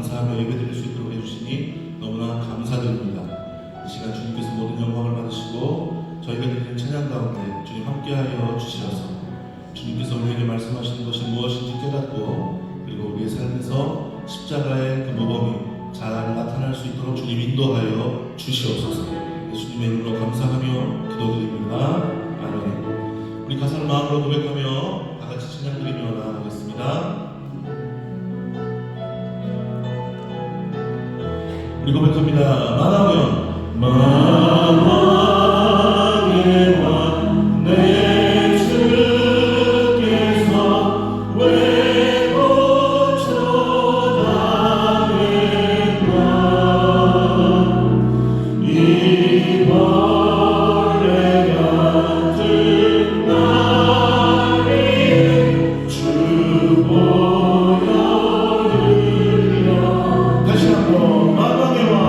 감사하며 예배드릴 수 있도록 해주시니 너무나 감사드립니다. 이 시간 주님께서 모든 영광을 받으시고 저희가 드리는 찬양 가운데 주님 함께하여 주시어서 주님께서 우리에게 말씀하시는 것이 무엇인지 깨닫고 그리고 우리의 삶에서 십자가의 그 모범이 잘 나타날 수 있도록 주님 인도하여 주시옵소서. 예수님의 이름으로 감사하며 기도드립니다. 아멘. 우리 가사를 마음으로 고백하며 다 같이 찬양드리며 나아가겠습니다. 우리 고백합니다. 만왕의 왕 내 주께서 왜 고쳐다니까 이 벌레 같은 날이 주 보여주려. 다시 한번 만왕의 왕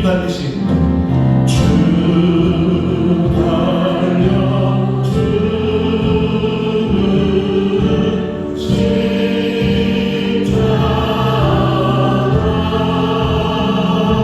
달리신 주 달려 주는 십자가 우리가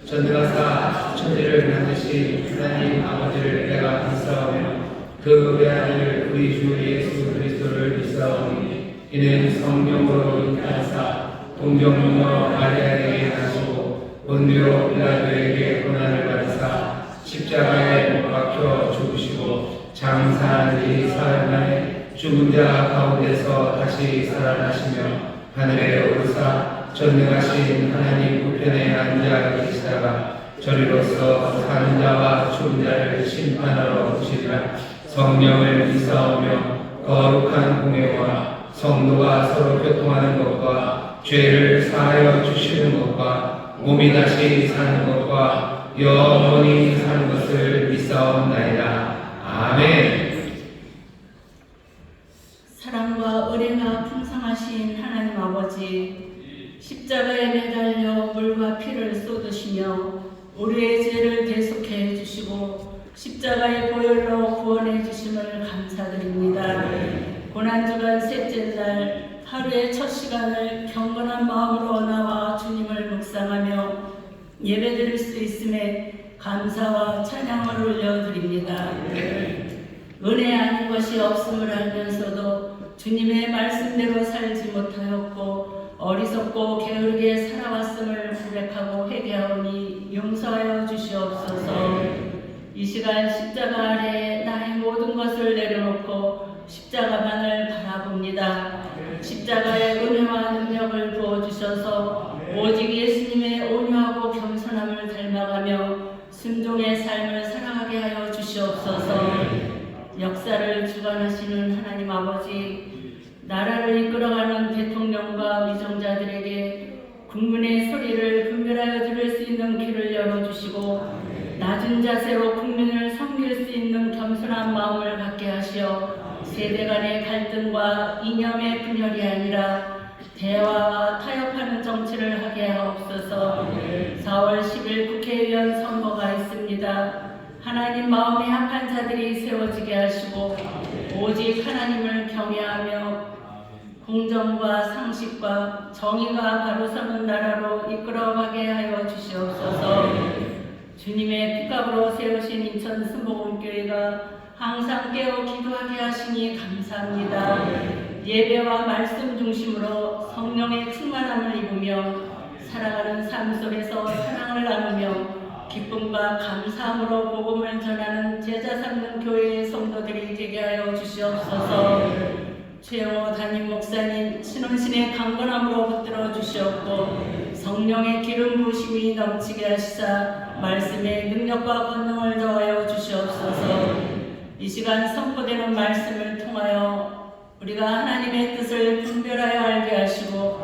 전능하사 천지를 만드신 하나님 아버지를 내가 믿사오며 그 외아들 우리 주 예수 그리스도를 믿사오니 이는 성령으로 잉태하사 동정녀 마리아에게 나시고 본디오 빌라도에게 고난을 받으사 십자가에 못 박혀 죽으시고 장사한 지 사흘 만에 죽은 자 가운데서 다시 살아나시며 하늘에 오르사 전능하신 하나님 우편에 앉아 계시다가 저리로서 사는 자와 죽은 자를 심판하러 오시리라. 성령을 믿사오며 거룩한 공예와 성도가 서로 교통하는 것과 죄를 사하여 주시는 것과 몸이 다시 사는 것과 영원히 사는 것을 믿사옵나이다. 아멘. 사랑과 은혜가 풍성하신 하나님 아버지, 십자가에 매달려 물과 피를 쏟으시며 우리의 죄를 대속해 주시고 십자가의 보혈로 구원해 주심을 감사드립니다. 고난주간 셋째 날 하루의 첫 시간을 경건한 마음으로 나와 주님을 묵상하며 예배드릴 수 있음에 감사와 찬양을 올려드립니다. 은혜 아닌 것이 없음을 알면서도 주님의 말씀대로 살지 못하였고 어리석고 게으르게 살아왔음을 고백하고 회개하오니 용서하여 주시옵소서. 이 시간 십자가 아래 나의 모든 것을 내려놓고 십자가만을 바라봅니다. 십자가의 은혜와 능력을 부어주셔서 오직 예수님의 온유하고 겸손함을 닮아가며 순종의 삶을 살아가게 하여 주시옵소서. 역사를 주관하시는 하나님 아버지, 나라를 이끌어가는 대통령과 위정자들에게 국민의 소리를 분별하여 들을 수 있는 귀를 열어주시고 낮은 자세로 국민을 섬길 수 있는 겸손한 마음을 갖게 하시어 세대 간의 갈등과 이념의 분열이 아니라 대화와 타협하는 정치를 하게 하옵소서. 4월 10일 국회의원 선거가 있습니다. 하나님 마음에 합한 자들이 세워지게 하시고 오직 하나님을 경외하며 공정과 상식과 정의가 바로 서는 나라로 이끌어가게 하여 주시옵소서. 주님의 피값으로 세우신 인천 순복음교회가 항상 깨어 기도하게 하시니 감사합니다. 예배와 말씀 중심으로 성령의 충만함을 입으며 살아가는 삶 속에서 사랑을 나누며 기쁨과 감사함으로 복음을 전하는 제자 삼는 교회의 성도들이 되게 하여 주시옵소서. 최영호 담임 목사님 신혼신의 강건함으로 붙들어 주시옵고 성령의 기름 부으심이 넘치게 하시사 말씀의 능력과 권능을 더하여 주시옵소서. 이 시간 선포되는 말씀을 통하여 우리가 하나님의 뜻을 분별하여 알게 하시고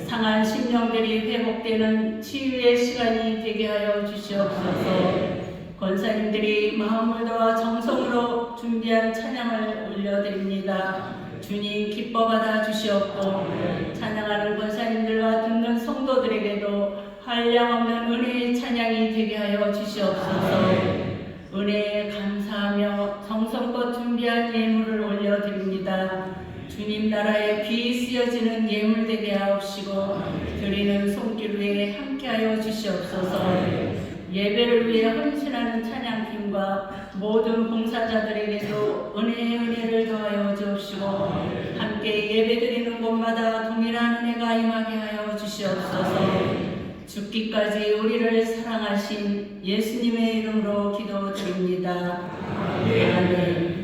상한 심령들이 회복되는 치유의 시간이 되게 하여 주시옵소서. 권사님들이 마음을 다하 정성으로 준비한 찬양을 올려드립니다. 주님 기뻐 받아 주시옵고 찬양하는 권사님들과 듣는 성도들에게도 한량없는 은혜의 찬양이 되게 하여 주시옵소서. 은혜에 감사하며 정성껏 준비한 예물을 올려드립니다. 주님 나라에 비 쓰여지는 예물 되게 하옵시고 드리는 손길 위에 함께하여 주시옵소서. 예배를 위해 헌신하는 찬양팀과 모든 봉사자들에게도 은혜의 은혜를 더하여 주옵시고 함께 예배드리는 곳마다 동일한 은혜가 임하게 하여 주시옵소서. 죽기까지 우리를 사랑하신 예수님의 이름으로 기도드립니다. 아멘.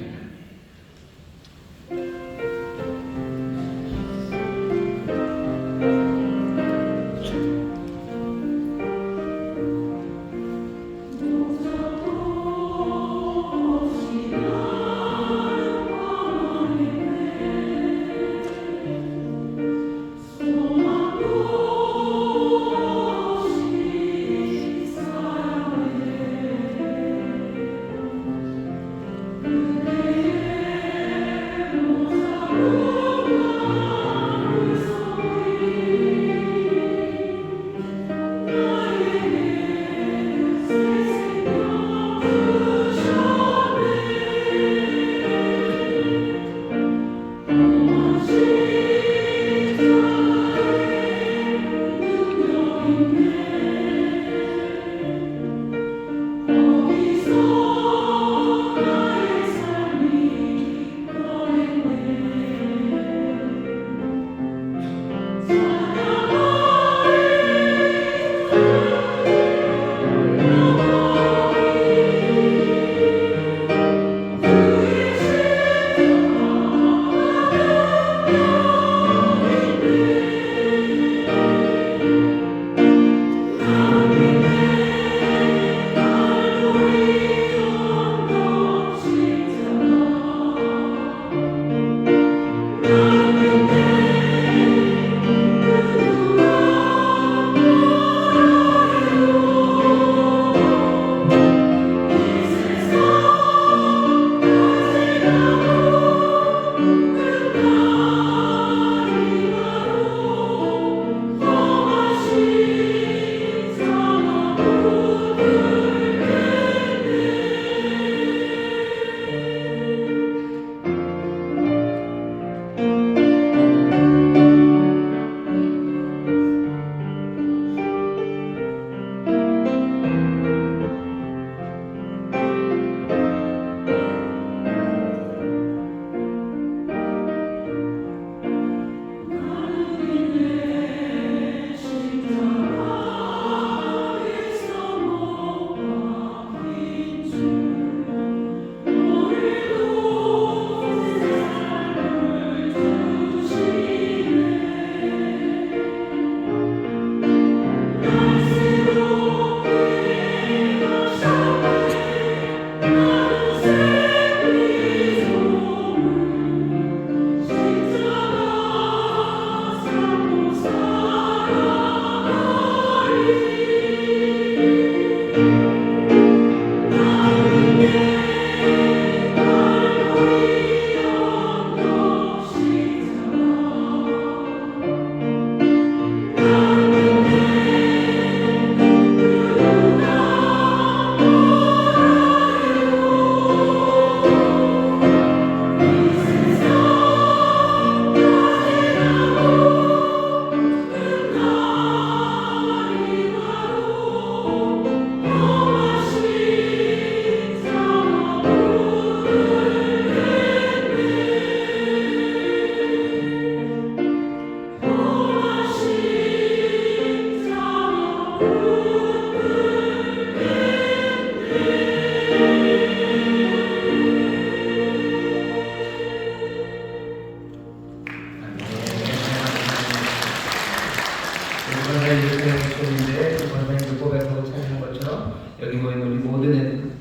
여기 모인 우리 모두는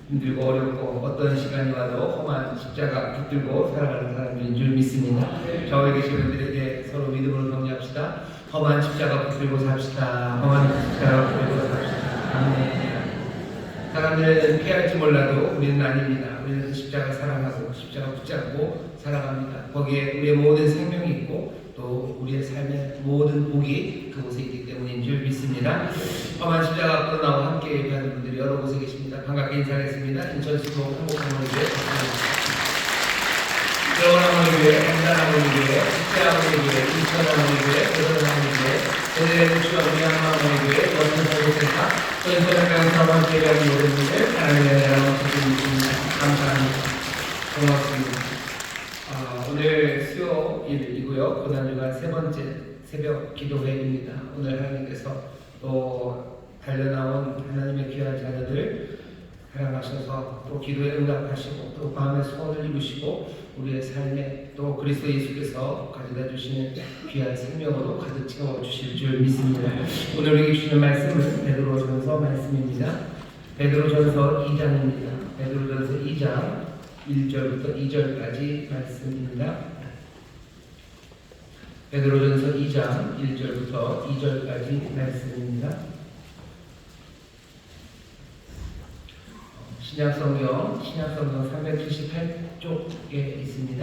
힘들고 어렵고 어떤 시간이 와도 험한 십자가 붙들고 살아가는 사람들인 줄 믿습니다. 저에 계신 분들에게 서로 믿음으로 격려합시다. 험한 십자가 붙들고 삽시다. 험한 십자가 붙들고 삽시다. 아멘. 사람들은 피할지 몰라도 우리는 아닙니다. 우리는 그 십자가 사랑하고 십자가 붙잡고 살아갑니다. 거기에 우리의 모든 생명이 있고 또 우리의 삶의 모든 복이 그곳에 있기 때문인 줄 믿습니다. 험한 십자가 앞으로 나와 함께 예배하는 분들이 여러 곳에 계십니다. 반갑게 인사하겠습니다. 인천수도 한복하모니교회 여원하모니교회, 한단하모니교회, 숙제하모니교회, 인천하모니교회, 대전하모니교회, 대전의주와 우리한마모니교회, 원천사고센터, 전천학강사와 함께 예배하는 모든 분들 하나님의 나라와 주님입니다. 감사합니다. 고맙습니다. 오늘 수요일이고요. 고난주간 세 번째 새벽 기도회입니다. 오늘 하나님께서 또 달려나온 하나님의 귀한 자녀들 사랑하셔서 또 기도에 응답하시고 또 마음의 소원을 이루시고 우리의 삶에 또 그리스도 예수께서 가져다 주시는 귀한 생명으로 가득 채워 주실 줄 믿습니다. 오늘 우리에게 주시는 말씀은 베드로전서 말씀입니다. 베드로전서 2장입니다. 베드로전서 2장 1절부터 2절까지 말씀입니다. 베드로전서 2장 1절부터 2절까지 말씀입니다. 신약성경 378쪽에 있습니다.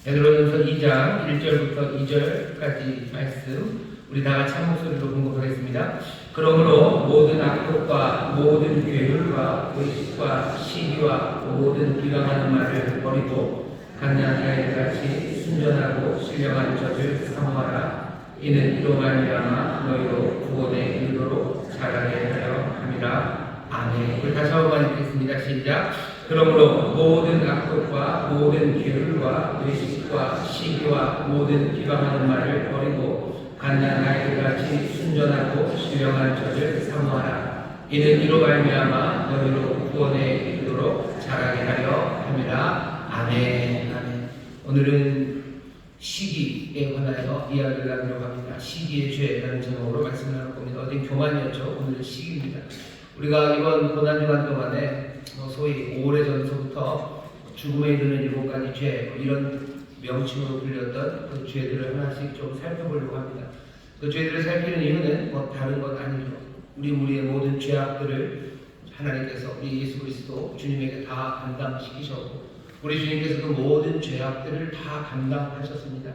베드로전서 2장 1절부터 2절까지 말씀 우리 다 같이 한 목소리로 공급하겠습니다. 그러므로 모든 악독과 모든 괴물과 의식과 시기와 모든 비방하는 말을 버리고 강한 아이들같이 순전하고 신령한 젖을 사모하라. 이는 이로 말미암아 너희로 구원에 이르도록 자라게 하려 함이라. 아멘. 우리 다시 한번 읽겠습니다. 시작. 그러므로 모든 악독과 모든 괴물과 의식과 시기와 모든 비방하는 말을 버리고 갓난 아이들같이 순전하고 신령한 젖을 사모하라. 이는 이로 말미암아 너희로 구원에 이르도록 자라게 하려 함이라. 아멘. 아멘. 오늘은 시기에 관하여 이야기를 나누려고 합니다. 시기의 죄라는 제목으로 말씀을 나눌 겁니다. 어딘 교만이었죠. 오늘은 시기입니다. 우리가 이번 고난주간 동안에 소위 오래전서부터 죽음에 이르는 7가지 죄 이런 명칭으로 불렸던 그 죄들을 하나씩 좀 살펴보려고 합니다. 그 죄들을 살피는 이유는 다른 것 아니죠. 우리의 모든 죄악들을 하나님께서 우리 예수 그리스도 주님에게 다 감당시키셨고 우리 주님께서 그 모든 죄악들을 다 감당하셨습니다.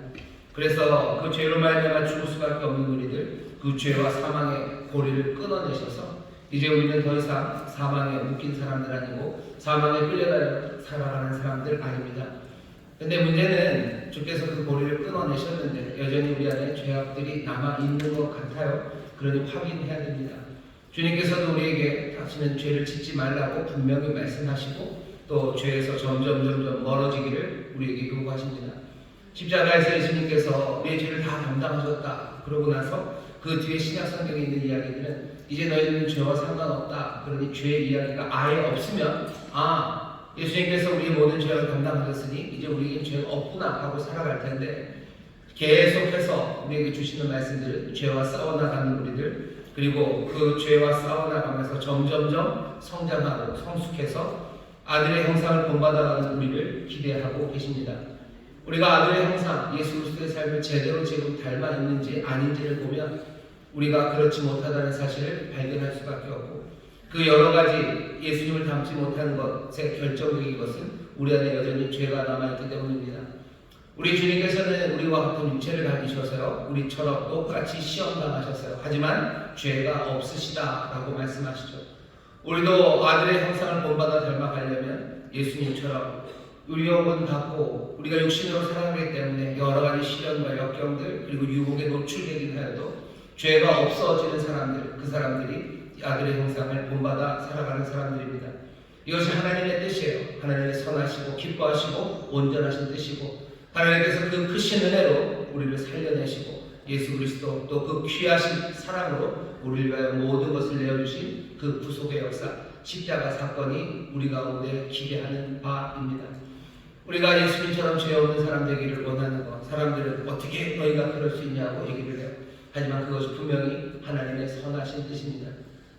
그래서 그 죄로 말미암아 죽을 수밖에 없는 우리들 그 죄와 사망의 고리를 끊어내셔서 이제 우리는 더 이상 사망에 묶인 사람들 아니고 사망에 끌려다녀 살아가는 사람들 아닙니다. 근데 문제는 주께서 그 고리를 끊어내셨는데 여전히 우리 안에 죄악들이 남아있는 것 같아요. 그러니 확인해야 됩니다. 주님께서도 우리에게 다시는 죄를 짓지 말라고 분명히 말씀하시고 또 죄에서 점점 멀어지기를 우리에게 요구하십니다. 십자가에서 예수님께서 우리의 죄를 다 담당하셨다. 그러고 나서 그 뒤에 신약 성경에 있는 이야기들은 이제 너희는 죄와 상관없다. 그러니 죄의 이야기가 아예 없으면 예수님께서 우리의 모든 죄를 담당하셨으니 이제 우리에게 죄가 없구나 하고 살아갈 텐데 계속해서 우리에게 주시는 말씀들은 죄와 싸워나가는 우리들 그리고 그 죄와 싸워나가면서 점점점 성장하고 성숙해서 아들의 형상을 본받아가는 우리를 기대하고 계십니다. 우리가 아들의 형상 예수 그리스도의 삶을 제대로 지금 닮아 있는지 아닌지를 보면 우리가 그렇지 못하다는 사실을 발견할 수밖에 없고 그 여러 가지 예수님을 닮지 못하는 것의 결정적인 것은 우리 안에 여전히 죄가 남아있기 때문입니다. 우리 주님께서는 우리와 같은 육체를 가지셔서요 우리처럼 똑같이 시험당하셨어요. 하지만 죄가 없으시다라고 말씀하시죠. 우리도 아들의 형상을 본받아 닮아가려면 예수님처럼 우리 영혼 갖고 우리가 육신으로 살아가기 때문에 여러 가지 시련과 역경들 그리고 유혹에 노출되긴 하여도 죄가 없어지는 사람들 그 사람들이 아들의 형상을 본받아 살아가는 사람들입니다. 이것이 하나님의 뜻이에요. 하나님의 선하시고 기뻐하시고 온전하신 뜻이고 하나님께서 그 크신 은혜로 우리를 살려내시고 예수 그리스도 또 그 귀하신 사랑으로 우리를 위하여 모든 것을 내어주신 그 구속의 역사 십자가 사건이 우리 가운데 기대하는 바입니다. 우리가 예수님처럼 죄 없는 사람 되기를 원하는 것 사람들은 어떻게 너희가 그럴 수 있냐고 얘기를 해요. 하지만 그것이 분명히 하나님의 선하신 뜻입니다.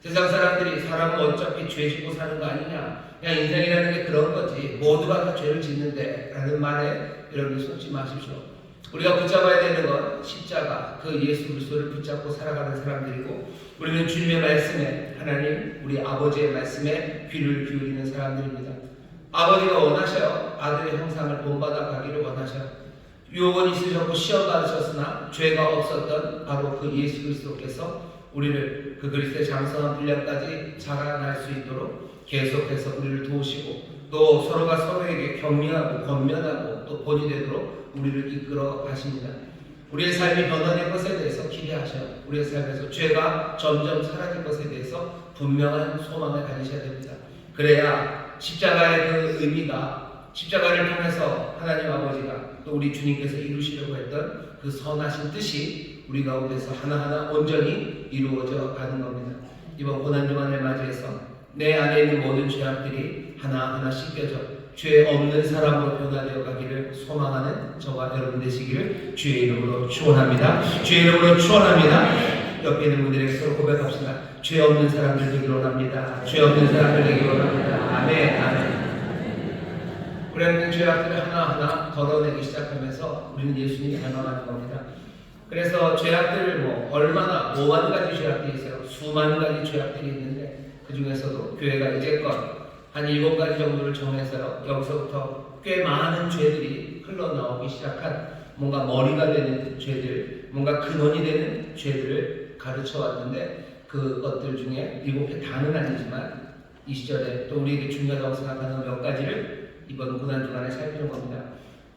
세상 사람들이 사람은 어차피 죄 짓고 사는 거 아니냐, 그냥 인생이라는 게 그런 거지, 모두가 다 죄를 짓는데 라는 말에 여러분 속지 마십시오. 우리가 붙잡아야 되는 건 십자가, 그 예수 그리스도를 붙잡고 살아가는 사람들이고, 우리는 주님의 말씀에, 하나님 우리 아버지의 말씀에 귀를 기울이는 사람들입니다. 아버지가 원하셔요. 아들의 형상을 본받아 가기를 원하셔요. 유혹은 있으셨고 시험 받으셨으나 죄가 없었던 바로 그 예수 그리스도께서 우리를 그 그리스도의 장성한 분량까지 자라날 수 있도록 계속해서 우리를 도우시고, 또 서로가 서로에게 격려하고 권면하고 또 본이 되도록 우리를 이끌어 가십니다. 우리의 삶이 변화될 것에 대해서 기대하셔요. 우리의 삶에서 죄가 점점 사라질 것에 대해서 분명한 소망을 가지셔야 됩니다. 그래야 십자가의 그 의미가, 십자가를 통해서 하나님 아버지가 또 우리 주님께서 이루시려고 했던 그 선하신 뜻이 우리 가운데서 하나하나 온전히 이루어져 가는 겁니다. 이번 고난주간을 맞이해서 내 안에 있는 모든 죄악들이 하나하나 씻겨져 죄 없는 사람으로 변화되어 가기를 소망하는 저와 여러분 되시기를 주의 이름으로 축원합니다. 주의 이름으로 축원합니다. 옆에 있는 분들에게 서로 고백합시다. 죄 없는 사람들 되기를 원합니다. 죄 없는 사람들 되기를 원합니다. 아멘. 아멘. 우리는 죄악들을 하나하나 덜어내기 시작하면서 우리는 예수님이 닮아가는 겁니다. 그래서 죄악들을 얼마나 5만 가지 죄악들이 있어요. 수만 가지 죄악들이 있는데 그 중에서도 교회가 이제껏 한 7가지 정도를 정해서요. 여기서부터 꽤 많은 죄들이 흘러나오기 시작한, 뭔가 머리가 되는 죄들, 뭔가 근원이 되는 죄들을 가르쳐 왔는데, 그것들 중에 7개 다는 아니지만 이 시절에 또 우리에게 중요하다고 생각하는 몇 가지를 이번 고난주간에 살피는 겁니다.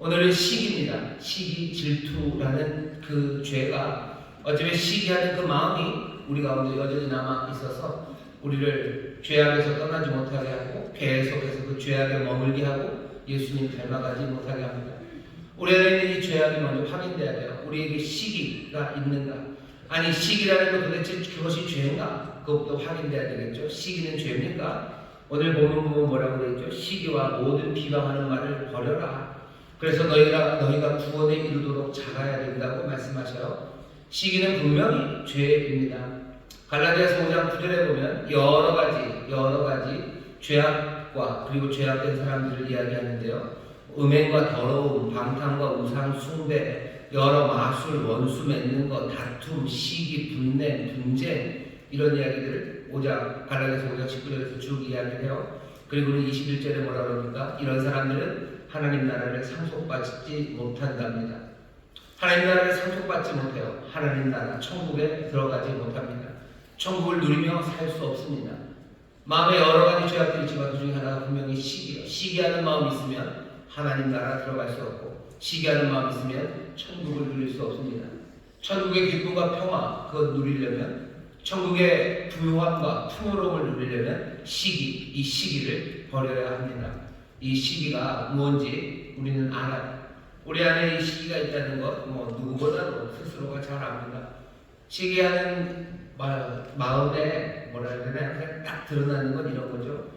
오늘은 시기입니다. 시기, 질투라는 그 죄가, 어쩌면 시기하는 그 마음이 우리 가운데 여전히 남아 있어서 우리를 죄악에서 떠나지 못하게 하고 계속해서 그 죄악에 머물게 하고 예수님 닮아가지 못하게 합니다. 우리 안에 있는 이 죄악이 먼저 확인돼야 돼요. 우리에게 시기가 있는가? 아니, 시기라는 건 도대체 그것이 죄인가? 그것부터 확인돼야 되겠죠. 시기는 죄입니까? 오늘 본문 보면 뭐라고 되어 있죠? 시기와 모든 비방하는 말을 버려라. 그래서 너희가 구원에 이르도록 자라야 된다고 말씀하셔요. 시기는 분명히 죄입니다. 갈라디아서 5장 9절에 보면 여러 가지 죄악과 그리고 죄악된 사람들을 이야기하는데요. 음행과 더러움, 방탕과 우상 숭배, 여러 마술, 원수 맺는 것, 다툼, 시기, 분냄, 분쟁, 이런 이야기들을 갈라디아서 5장 19절에서 쭉 이야기를 해요. 그리고는 21절에 뭐라 그럽니까? 이런 사람들은 하나님 나라를 상속받지 못한답니다. 하나님 나라를 상속받지 못해요. 하나님 나라, 천국에 들어가지 못합니다. 천국을 누리며 살 수 없습니다. 마음에 여러 가지 죄악들이 있지만 그 중에 하나가 분명히 시기예요. 시기하는 마음이 있으면 하나님 나라 들어갈 수 없고, 시기하는 마음이 있으면 천국을 누릴 수 없습니다. 천국의 기쁨과 평화, 그것 누리려면, 천국의 부유함과 풍요로움을 누리려면 이 시기를 버려야 합니다. 이 시기가 뭔지 우리는 알아요. 우리 안에 이 시기가 있다는 것 누구보다도 스스로가 잘 압니다. 시기하는 마음에 뭐라 해야 되나, 딱 드러나는 건 이런 거죠.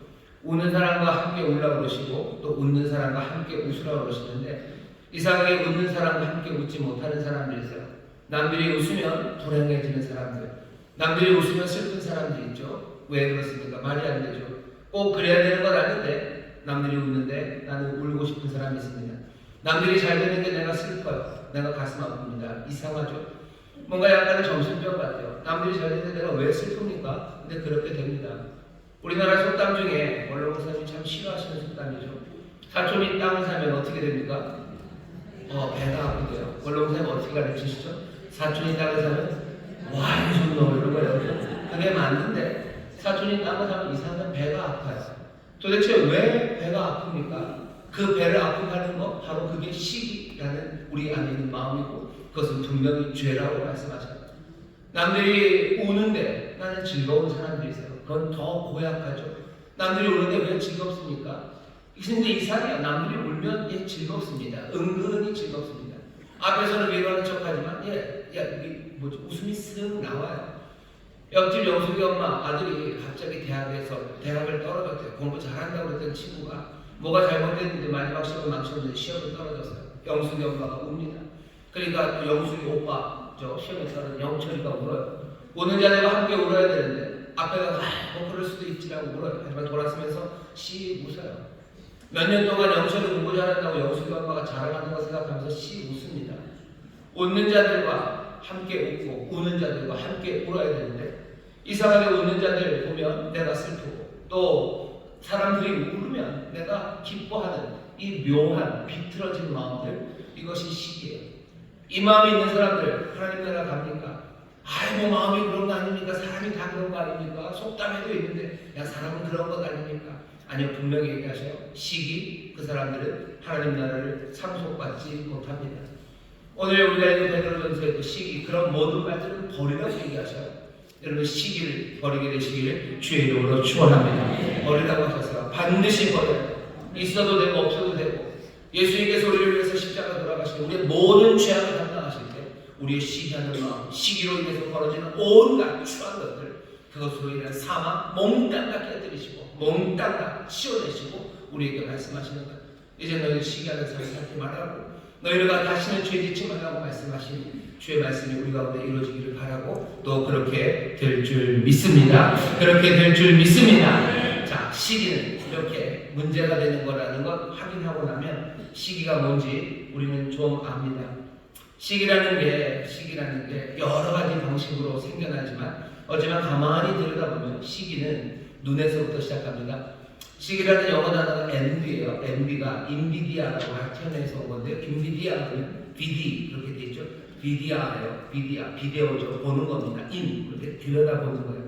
우는 사람과 함께 울라 그러시고 또 웃는 사람과 함께 웃으라 그러시는데, 이상하게 웃는 사람과 함께 웃지 못하는 사람들이 있어요. 남들이 웃으면 불행해지는 사람들, 남들이 웃으면 슬픈 사람들이 있죠. 왜 그렇습니까? 말이 안 되죠. 꼭 그래야 되는 건 아닌데 남들이 웃는데 나는 울고 싶은 사람이 있습니다. 남들이 잘 되는데 내가 슬퍼요. 내가 가슴 아픕니다. 이상하죠? 뭔가 약간의 정신병 같아요. 남들이 잘 되는데 내가 왜 슬픕니까? 근데 그렇게 됩니다. 우리나라 속담 중에 원로 목사님이 참 싫어하시는 속담이죠. 사촌이 땅을 사면 어떻게 됩니까? 배가 아프대요. 원로 목사님 어떻게 가르치시죠? 사촌이 땅을 사면 와, 좀 너 이런 거예요. 그게 맞는데 사촌이 땅을 사면 이상한 배가 아파요. 도대체 왜 배가 아픕니까? 그 배를 아프게 하는 거 바로 그게 시기라는 우리 안에 있는 마음이고, 그것은 분명히 죄라고 말씀하셔요. 남들이 우는데 나는 즐거운 사람들이 있어요. 그건 더 고약하죠. 남들이 우는데 왜 즐겁습니까? 근데 이상해요. 남들이 울면 즐겁습니다. 은근히 즐겁습니다. 앞에서는 위로하는 척하지만 웃음이 쓱 나와요. 옆집 영숙이 엄마 아들이 갑자기 대학을 떨어졌대요. 공부 잘한다고 그랬던 친구가 뭐가 잘못됐는지 마지막 시험을 망쳤는데 시험을 떨어졌어요. 영숙이 엄마가 웁니다. 그러니까 또 영숙이 오빠 시험에 떨어진 영철이가 울어요. 우는 자들과 함께 울어야 되는데 앞에가 뭐 그럴 수도 있지라고 물어요. 하지만 돌아서면서 씩 웃어요. 몇 년 동안 영철이 공부 잘한다고 영숙이 엄마가 자랑하는 거 생각하면서 씩 웃습니다. 웃는 자들과 함께 웃고 우는 자들과 함께 울어야 되는데 이상하게 웃는 자들 보면 내가 슬프고 또 사람들이 울으면 내가 기뻐하는 이 묘한 비틀어진 마음들, 이것이 시기예요. 이 마음이 있는 사람들 하나님 나라 갑니까? 뭐 마음이 그런 거 아닙니까? 사람이 다 그런 거 아닙니까? 속담에도 있는데 야 사람은 그런 것 아닙니까? 아니요, 분명히 얘기하셔요. 시기, 그 사람들은 하나님 나라를 상속받지 못합니다. 오늘 우리가 읽은 베드로전서의 그 시기, 그런 모든 말들은 버리라고 얘기하셔요. 여러분 시기를 버리게 되시기를 주의 이름으로 축원합니다. 버리라고 하셔서 반드시 버려요. 있어도 되고 없어도 되고 예수님께서 우리를 위해서 십자가 돌아가시고 우리의 모든 죄악을 담당하실 때 우리의 시기하는 마음, 시기로 인해서 벌어지는 온갖 추한 것들, 그것으로 인한 사망, 몽땅 다 깨뜨리시고 몽땅 다 치워내시고 우리에게 말씀하시는 것. 이제 너희 시기하는 삶을 살지 말라고, 너희가 다시는 죄 짓지 말라고 말씀하신 주의 말씀이 우리 가운데 이루어지기를 바라고 또 그렇게 될 줄 믿습니다. 그렇게 될 줄 믿습니다. 자, 시기는 이렇게 문제가 되는 거라는 것 확인하고 나면 시기가 뭔지 우리는 좀 압니다. 시기라는 게 여러 가지 방식으로 생겨나지만 어쩌면 가만히 들여다보면 시기는 눈에서부터 시작합니다. 시기라는 영어 단어가 envy예요. envy가 인비디아라고 하천에서 온 건데요. 인비디아는 BD 이렇게 돼 있죠. 비디아예요. 비디오죠. 보는 겁니다. 이렇게 들여다보는 거예요.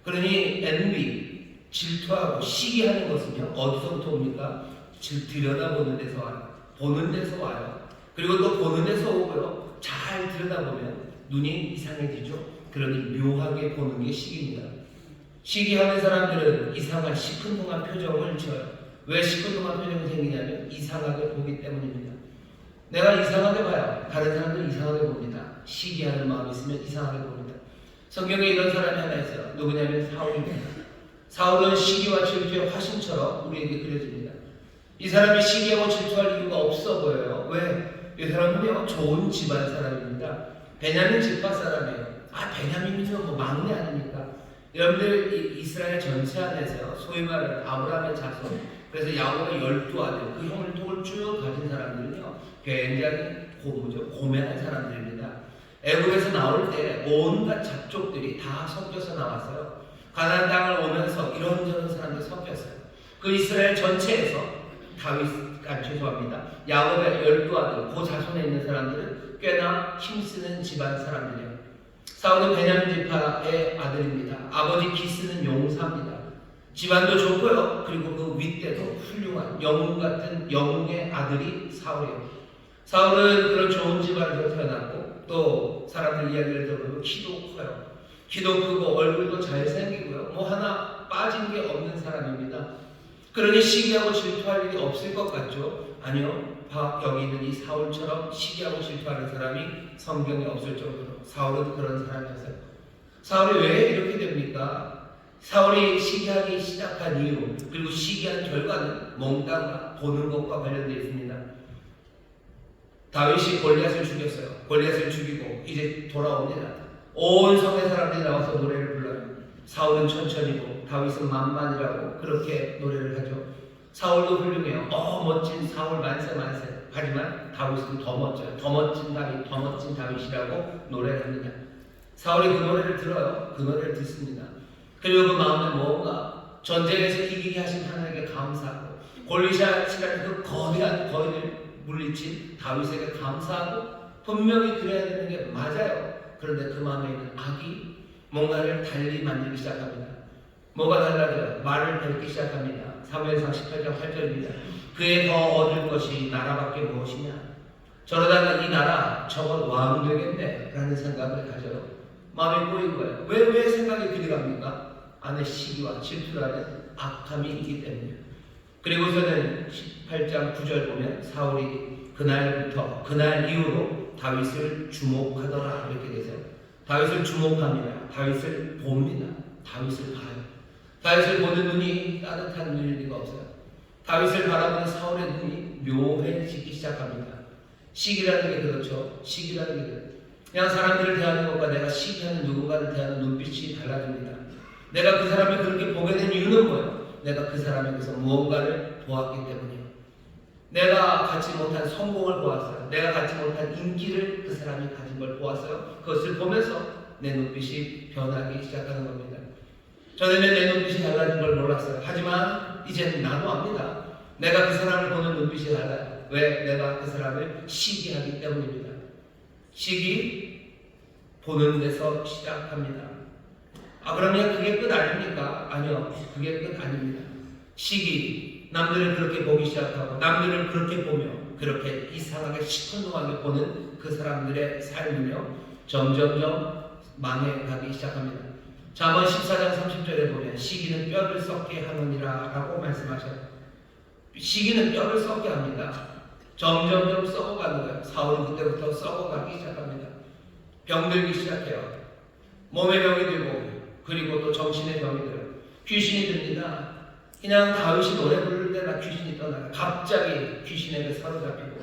그러니 envy, 질투하고 시기하는 것은요. 어디서부터 옵니까? 들여다보는 데서 와요. 보는 데서 와요. 그리고 또 보는 데서 오고요. 잘 들여다보면 눈이 이상해지죠. 그러니 묘하게 보는 게 시기입니다. 시기하는 사람들은 이상한 시큰둥한 표정을 지어요. 왜 시큰둥한 표정이 생기냐면 이상하게 보기 때문입니다. 내가 이상하게 봐요. 다른 사람들은 이상하게 봅니다. 시기하는 마음이 있으면 이상하게 봅니다. 성경에 이런 사람이 하나 있어요. 누구냐면 사울입니다. 사울은 시기와 질투의 화신처럼 우리에게 그려집니다. 이 사람이 시기하고 질투할 이유가 없어 보여요. 왜? 이 사람은요, 좋은 집안 사람입니다. 베냐민 집파 사람이에요. 베냐민이면 뭐 막내 아닙니까? 여러분들 이스라엘 전체 안에서요, 소위 말하는 아브라함의 자손, 그래서 야곱의 12아들, 그 형을 쭉 가진 사람들은요, 굉장히 고매한 사람들입니다. 애굽에서 나올 때 온갖 잡족들이 다 섞여서 나왔어요. 가나안 땅을 오면서 이런저런 사람들 섞였어요. 그 이스라엘 전체에서 죄송합니다. 야곱의 12아들, 그 자손에 있는 사람들은 꽤나 힘쓰는 집안 사람들이에요. 사울은 베냐민 지파의 아들입니다. 아버지 기스는 용사입니다. 집안도 좋고요. 그리고 그 윗대도 훌륭한 영웅 같은 영웅의 아들이 사울이에요. 사울은 그런 좋은 집안에서 태어났고 또 사람들 이야기를 들어보면 키도 커요. 키도 크고 얼굴도 잘생기고요. 뭐 하나 빠진 게 없는 사람입니다. 그러니 시기하고 질투할 일이 없을 것 같죠? 아니요. 여기 있는 이 사울처럼 시기하고 질투하는 사람이 성경에 없을 정도로 사울은 그런 사람이었어요. 사울이 왜 이렇게 됩니까? 사울이 시기하기 시작한 이유, 그리고 시기한 결과는 몽땅 보는 것과 관련되어 있습니다. 다윗이 골리앗을 죽였어요. 골리앗을 죽이고 이제 돌아옵니다. 온 성의 사람들이 나와서 노래를 불러요. 사울은 천천히고 다윗은 만만이라고 그렇게 노래를 하죠. 사울도 훌륭해요. 멋진 사울 만세. 하지만 다윗은 더 멋져요. 더 멋진 다윗이라고 노래를 합니다. 사울이 그 노래를 들어요. 그 노래를 듣습니다. 그리고 그 마음은 뭔가 전쟁에서 이기게 하신 하나님께 감사하고 골리앗이라는 그 거대한 거인을 물리친 다윗에게 감사하고 분명히 그래야 되는 게 맞아요. 그런데 그 마음에 있는 악이 뭔가를 달리 만들기 시작합니다. 뭐가 달라져요? 말을 뱉기 시작합니다. 사무엘상 18장 8절입니다. 그에 더 얻을 것이 나라밖에 무엇이냐? 저러다가 이 나라 저건 왕 되겠네 라는 생각을 가져요. 마음이 꼬인 거예요. 왜 생각이 그리 갑니까? 안에 시기와 질투라는 악함이 있기 때문에. 그리고서는 18장 9절 보면 사울이 그날 이후로 다윗을 주목하더라 이렇게 되세요. 다윗을 주목합니다. 다윗을 봅니다. 다윗을 봐요. 다윗을 보는 눈이 따뜻한 눈일 리가 없어요. 다윗을 바라보는 사울의 눈이 묘해지기 시작합니다. 시기라는 게 그렇죠. 시기라는 게 그냥 사람들을 대하는 것과 내가 시기하는 누군가를 대하는 눈빛이 달라집니다. 내가 그 사람을 그렇게 보게 된 이유는 뭐예요? 내가 그 사람에게서 무언가를 보았기 때문이에요. 내가 갖지 못한 성공을 보았어요. 내가 갖지 못한 인기를 그 사람이 가진 걸 보았어요. 그것을 보면서 내 눈빛이 변하기 시작하는 겁니다. 전에는 내 눈빛이 달라진 걸 몰랐어요. 하지만 이제는 나도 압니다. 내가 그 사람을 보는 눈빛이 달라요. 왜? 내가 그 사람을 시기하기 때문입니다. 시기 보는 데서 시작합니다. 그러면 그게 끝 아닙니까? 아니요, 그게 끝 아닙니다. 시기, 남들을 그렇게 보기 시작하고 남들을 그렇게 보며 그렇게 이상하게 시큰둥하게 보는 그 사람들의 삶이며 점점점 망해가기 시작합니다. 잠언 14장 30절에 보면 시기는 뼈를 썩게 하느니라 라고 말씀하셔요. 시기는 뼈를 썩게 합니다. 점점점 썩어가는 거예요. 사울은 그때부터 썩어가기 시작합니다. 병들기 시작해요. 몸의 병이 들고 그리고 또 정신의 병이 들어요. 귀신이 듭니다. 그냥 다윗이 노래 부를 때나 귀신이 떠나요. 갑자기 귀신에게 사로잡히고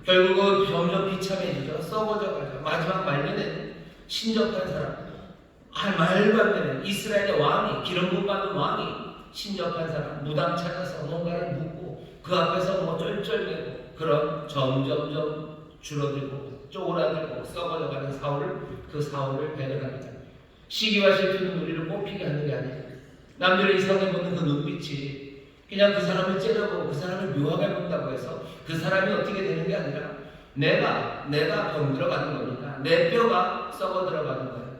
결국은 점점 비참해지죠. 썩어져 가죠. 마지막 말년에는 신접한 사람, 말도 안 되는 이스라엘의 왕이, 기름 부음 받은 왕이 신접한 사람, 무당 찾아서 뭔가를 묻고 그 앞에서 뭐 쩔쩔매고 그런 점점점 줄어들고 쪼그라들고 썩어져가는 그 사울을 배려합니다. 시기와 질투는 우리를 뽑히게 하는 게 아니에요. 남들을 이상하게 보는 그 눈빛이 그냥 그 사람을 째려보고 그 사람을 묘하게 본다고 해서 그 사람이 어떻게 되는 게 아니라 내가 병들어가는 겁니다. 내 뼈가 썩어 들어가는 거예요.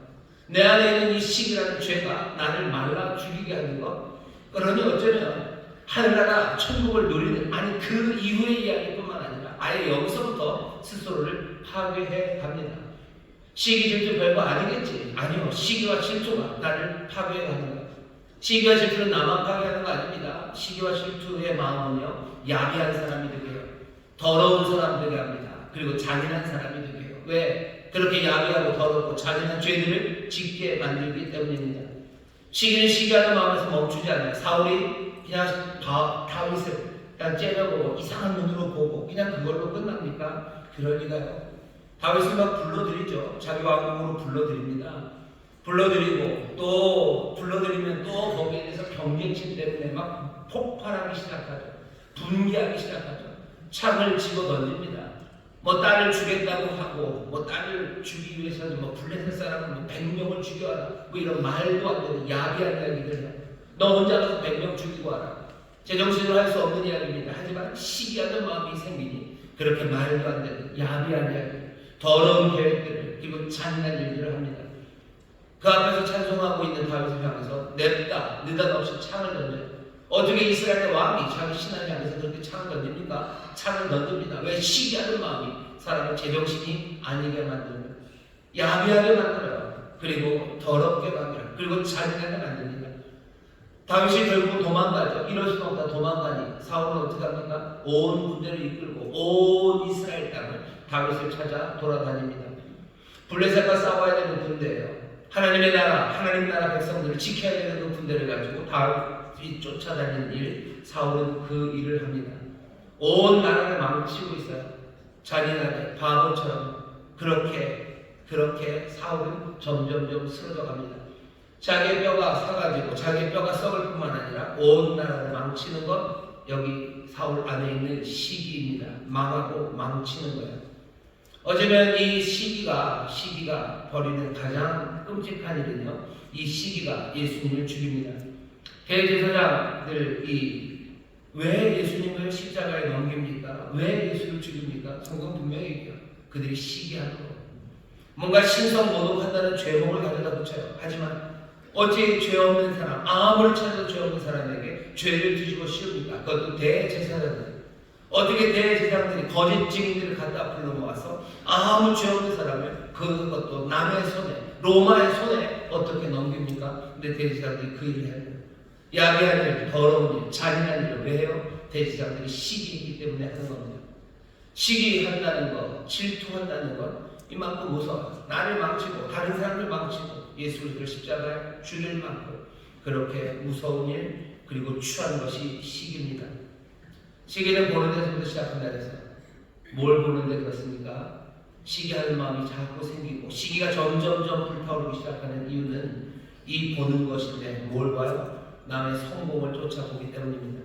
내 안에 있는 이 시기라는 죄가 나를 말라 죽이게 하는 것. 그러니 어쩌면 하늘나라 천국을 누리는, 아니 그 이후의 이야기뿐만 아니라 아예 여기서부터 스스로를 파괴해 갑니다. 시기 질투 별거 아니겠지? 아니요, 시기와 질투가 나를 파괴해 가는 거예요. 시기와 질투는 나만 파괴하는 거 아닙니다. 시기와 질투의 마음은요, 야비한 사람이 되게 해요. 더러운 사람 되게 합니다. 그리고 잔인한 사람이 되게 해요. 왜? 그렇게 야비하고 더럽고 잔인한 죄들을 짓게 만들기 때문입니다. 시기는 시기하는 마음에서 멈추지 않아요. 사울이 그냥 다윗을 그냥 째려보고 이상한 눈으로 보고 그냥 그걸로 끝납니까? 그럴 리가요. 다윗을 막 불러들이죠. 자기 왕궁으로 불러들입니다. 불러들이고 또 불러들이면 또 거기에 대해서 경쟁심 때문에 막 폭발하기 시작하죠. 분개하기 시작하죠. 창을 집어 던집니다. 뭐 딸을 주겠다고 하고 뭐 딸을 주기 위해서는 뭐 블레셋 사람은 100명을 죽여라, 뭐 이런 말도 안 되는 야비한 이야기들 해요. 너 혼자 가서 100명 죽이고 와라. 제정신으로 할 수 없는 이야기입니다. 하지만 시기하는 마음이 생기니 그렇게 말도 안 되는 야비한 이야기, 더러운 계획들을, 그리고 잔인한 일들을 합니다. 그 앞에서 찬송하고 있는 다윗을 향해서 냅다 느닷없이 창을 던져요. 어떻게 이스라엘의 왕이 자기 신하를 향해서 그렇게 창을 던집니까? 창을 던집니다. 왜? 시기하는 마음이 사람을 제정신이 아니게 만듭니다. 야비하게 만들어요. 그리고 더럽게 만들어요. 그리고 잔인하게 만듭니다. 다윗이 결국 도망가죠. 이럴 수는 없다. 도망가니 사울은 어떻게 합니까? 온 군대를 이끌고 온 이스라엘 땅을 다윗을 찾아 돌아다닙니다. 블레셋과 싸워야 되는 군대예요. 하나님의 나라, 하나님 나라 백성들을 지켜야 되는 그 군대를 가지고 다윗이 쫓아다니는 일, 사울은 그 일을 합니다. 온 나라를 망치고 있어요. 잔인하게 바보처럼 그렇게 사울은 점점점 쓰러져 갑니다. 자기의 뼈가 사가지고 자기의 뼈가 썩을 뿐만 아니라 온 나라를 망치는 것, 여기 사울 안에 있는 시기입니다. 망하고 망치는 거예요. 어쩌면 이 시기가 벌이는 가장 끔찍한 일은요, 이 시기가 예수님을 죽입니다. 대제사장들이 왜 예수님을 십자가에 넘깁니까? 왜 예수를 죽입니까? 성경 분명히 얘기해요. 그들이 시기하는 거예요. 뭔가 신성 모독한다는 죄목을 가져다 붙여요. 하지만 어찌 죄 없는 사람, 아무리 찾아도 죄 없는 사람에게 죄를 뒤집어 씌웁니까? 그것도 대제사장들. 어떻게 대제사장들이 거짓 증인들을 갖다 불러모아서 아무 죄 없는 사람을 그것도 남의 손에, 로마의 손에 어떻게 넘깁니까? 근데 대제사장들이 그 일을 해요. 야비한 일, 더러운 일, 잔인한 일을 왜 해요? 대제사장들이 시기이기 때문에 하는 겁니다. 시기한다는 것, 질투한다는 것, 이만큼 무서워요. 나를 망치고 다른 사람을 망치고 예수를 십자가에 죽일 만큼 그렇게 무서운 일, 그리고 추한 것이 시기입니다. 시기는 보는 데서부터 시작한다 그래서 뭘 보는데 그렇습니까? 시기하는 마음이 자꾸 생기고 시기가 점점점 불타오르기 시작하는 이유는 이 보는 것인데 뭘 봐요? 남의 성공을 쫓아보기 때문입니다.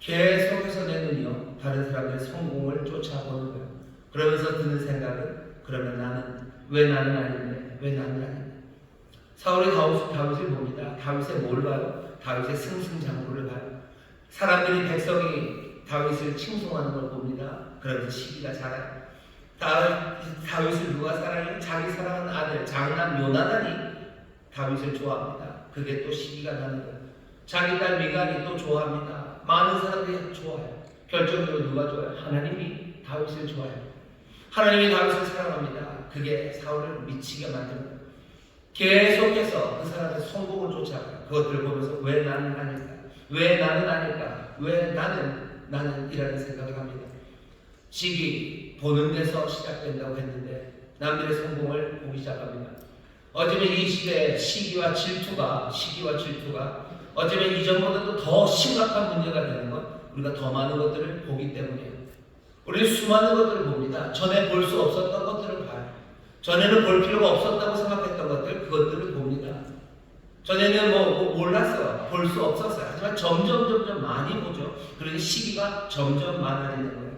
계속해서 내 눈이요 다른 사람들의 성공을 쫓아보는 거예요. 그러면서 드는 생각은 그러면 나는 왜 나는 아닌데 왜 나는 아닌데. 사울이 다윗을 봅니다. 다윗의 뭘 봐요? 다윗의 승승장구를 봐요. 사람들이 백성이 다윗을 칭송하는 걸 봅니다. 그러면서 시기가 자라요. 다윗을 누가 사랑해요? 자기 사랑하는 아들 장남 요나단이 다윗을 좋아합니다. 그게 또 시기가 나는 거예요. 자기 딸 미갈이 또 좋아합니다. 많은 사람들이 좋아해요. 결정적으로 누가 좋아해요? 하나님이 다윗을 좋아해요. 하나님이 다윗을 사랑합니다. 그게 사울을 미치게 만드는 거예요. 계속해서 그 사람의 성공을 쫓아가요. 그것들을 보면서 왜 나는 아닐까? 왜 나는 아닐까? 왜 나는 이라는 생각을 합니다. 시기 보는 데서 시작된다고 했는데 남들의 성공을 보기 시작합니다. 어쩌면 이 시대에 시기와 질투가 어쩌면 이전보다도 더 심각한 문제가 되는 것, 우리가 더 많은 것들을 보기 때문이에요. 우리는 수많은 것들을 봅니다. 전에 볼 수 없었던 것들을 봐요. 전에는 볼 필요가 없었다고 생각했던 것들, 그것들을 봅니다. 전에는 몰랐어요. 볼 수 없었어요. 하지만 점점 많이 보죠. 그러니 시기가 점점 많아지는 거예요.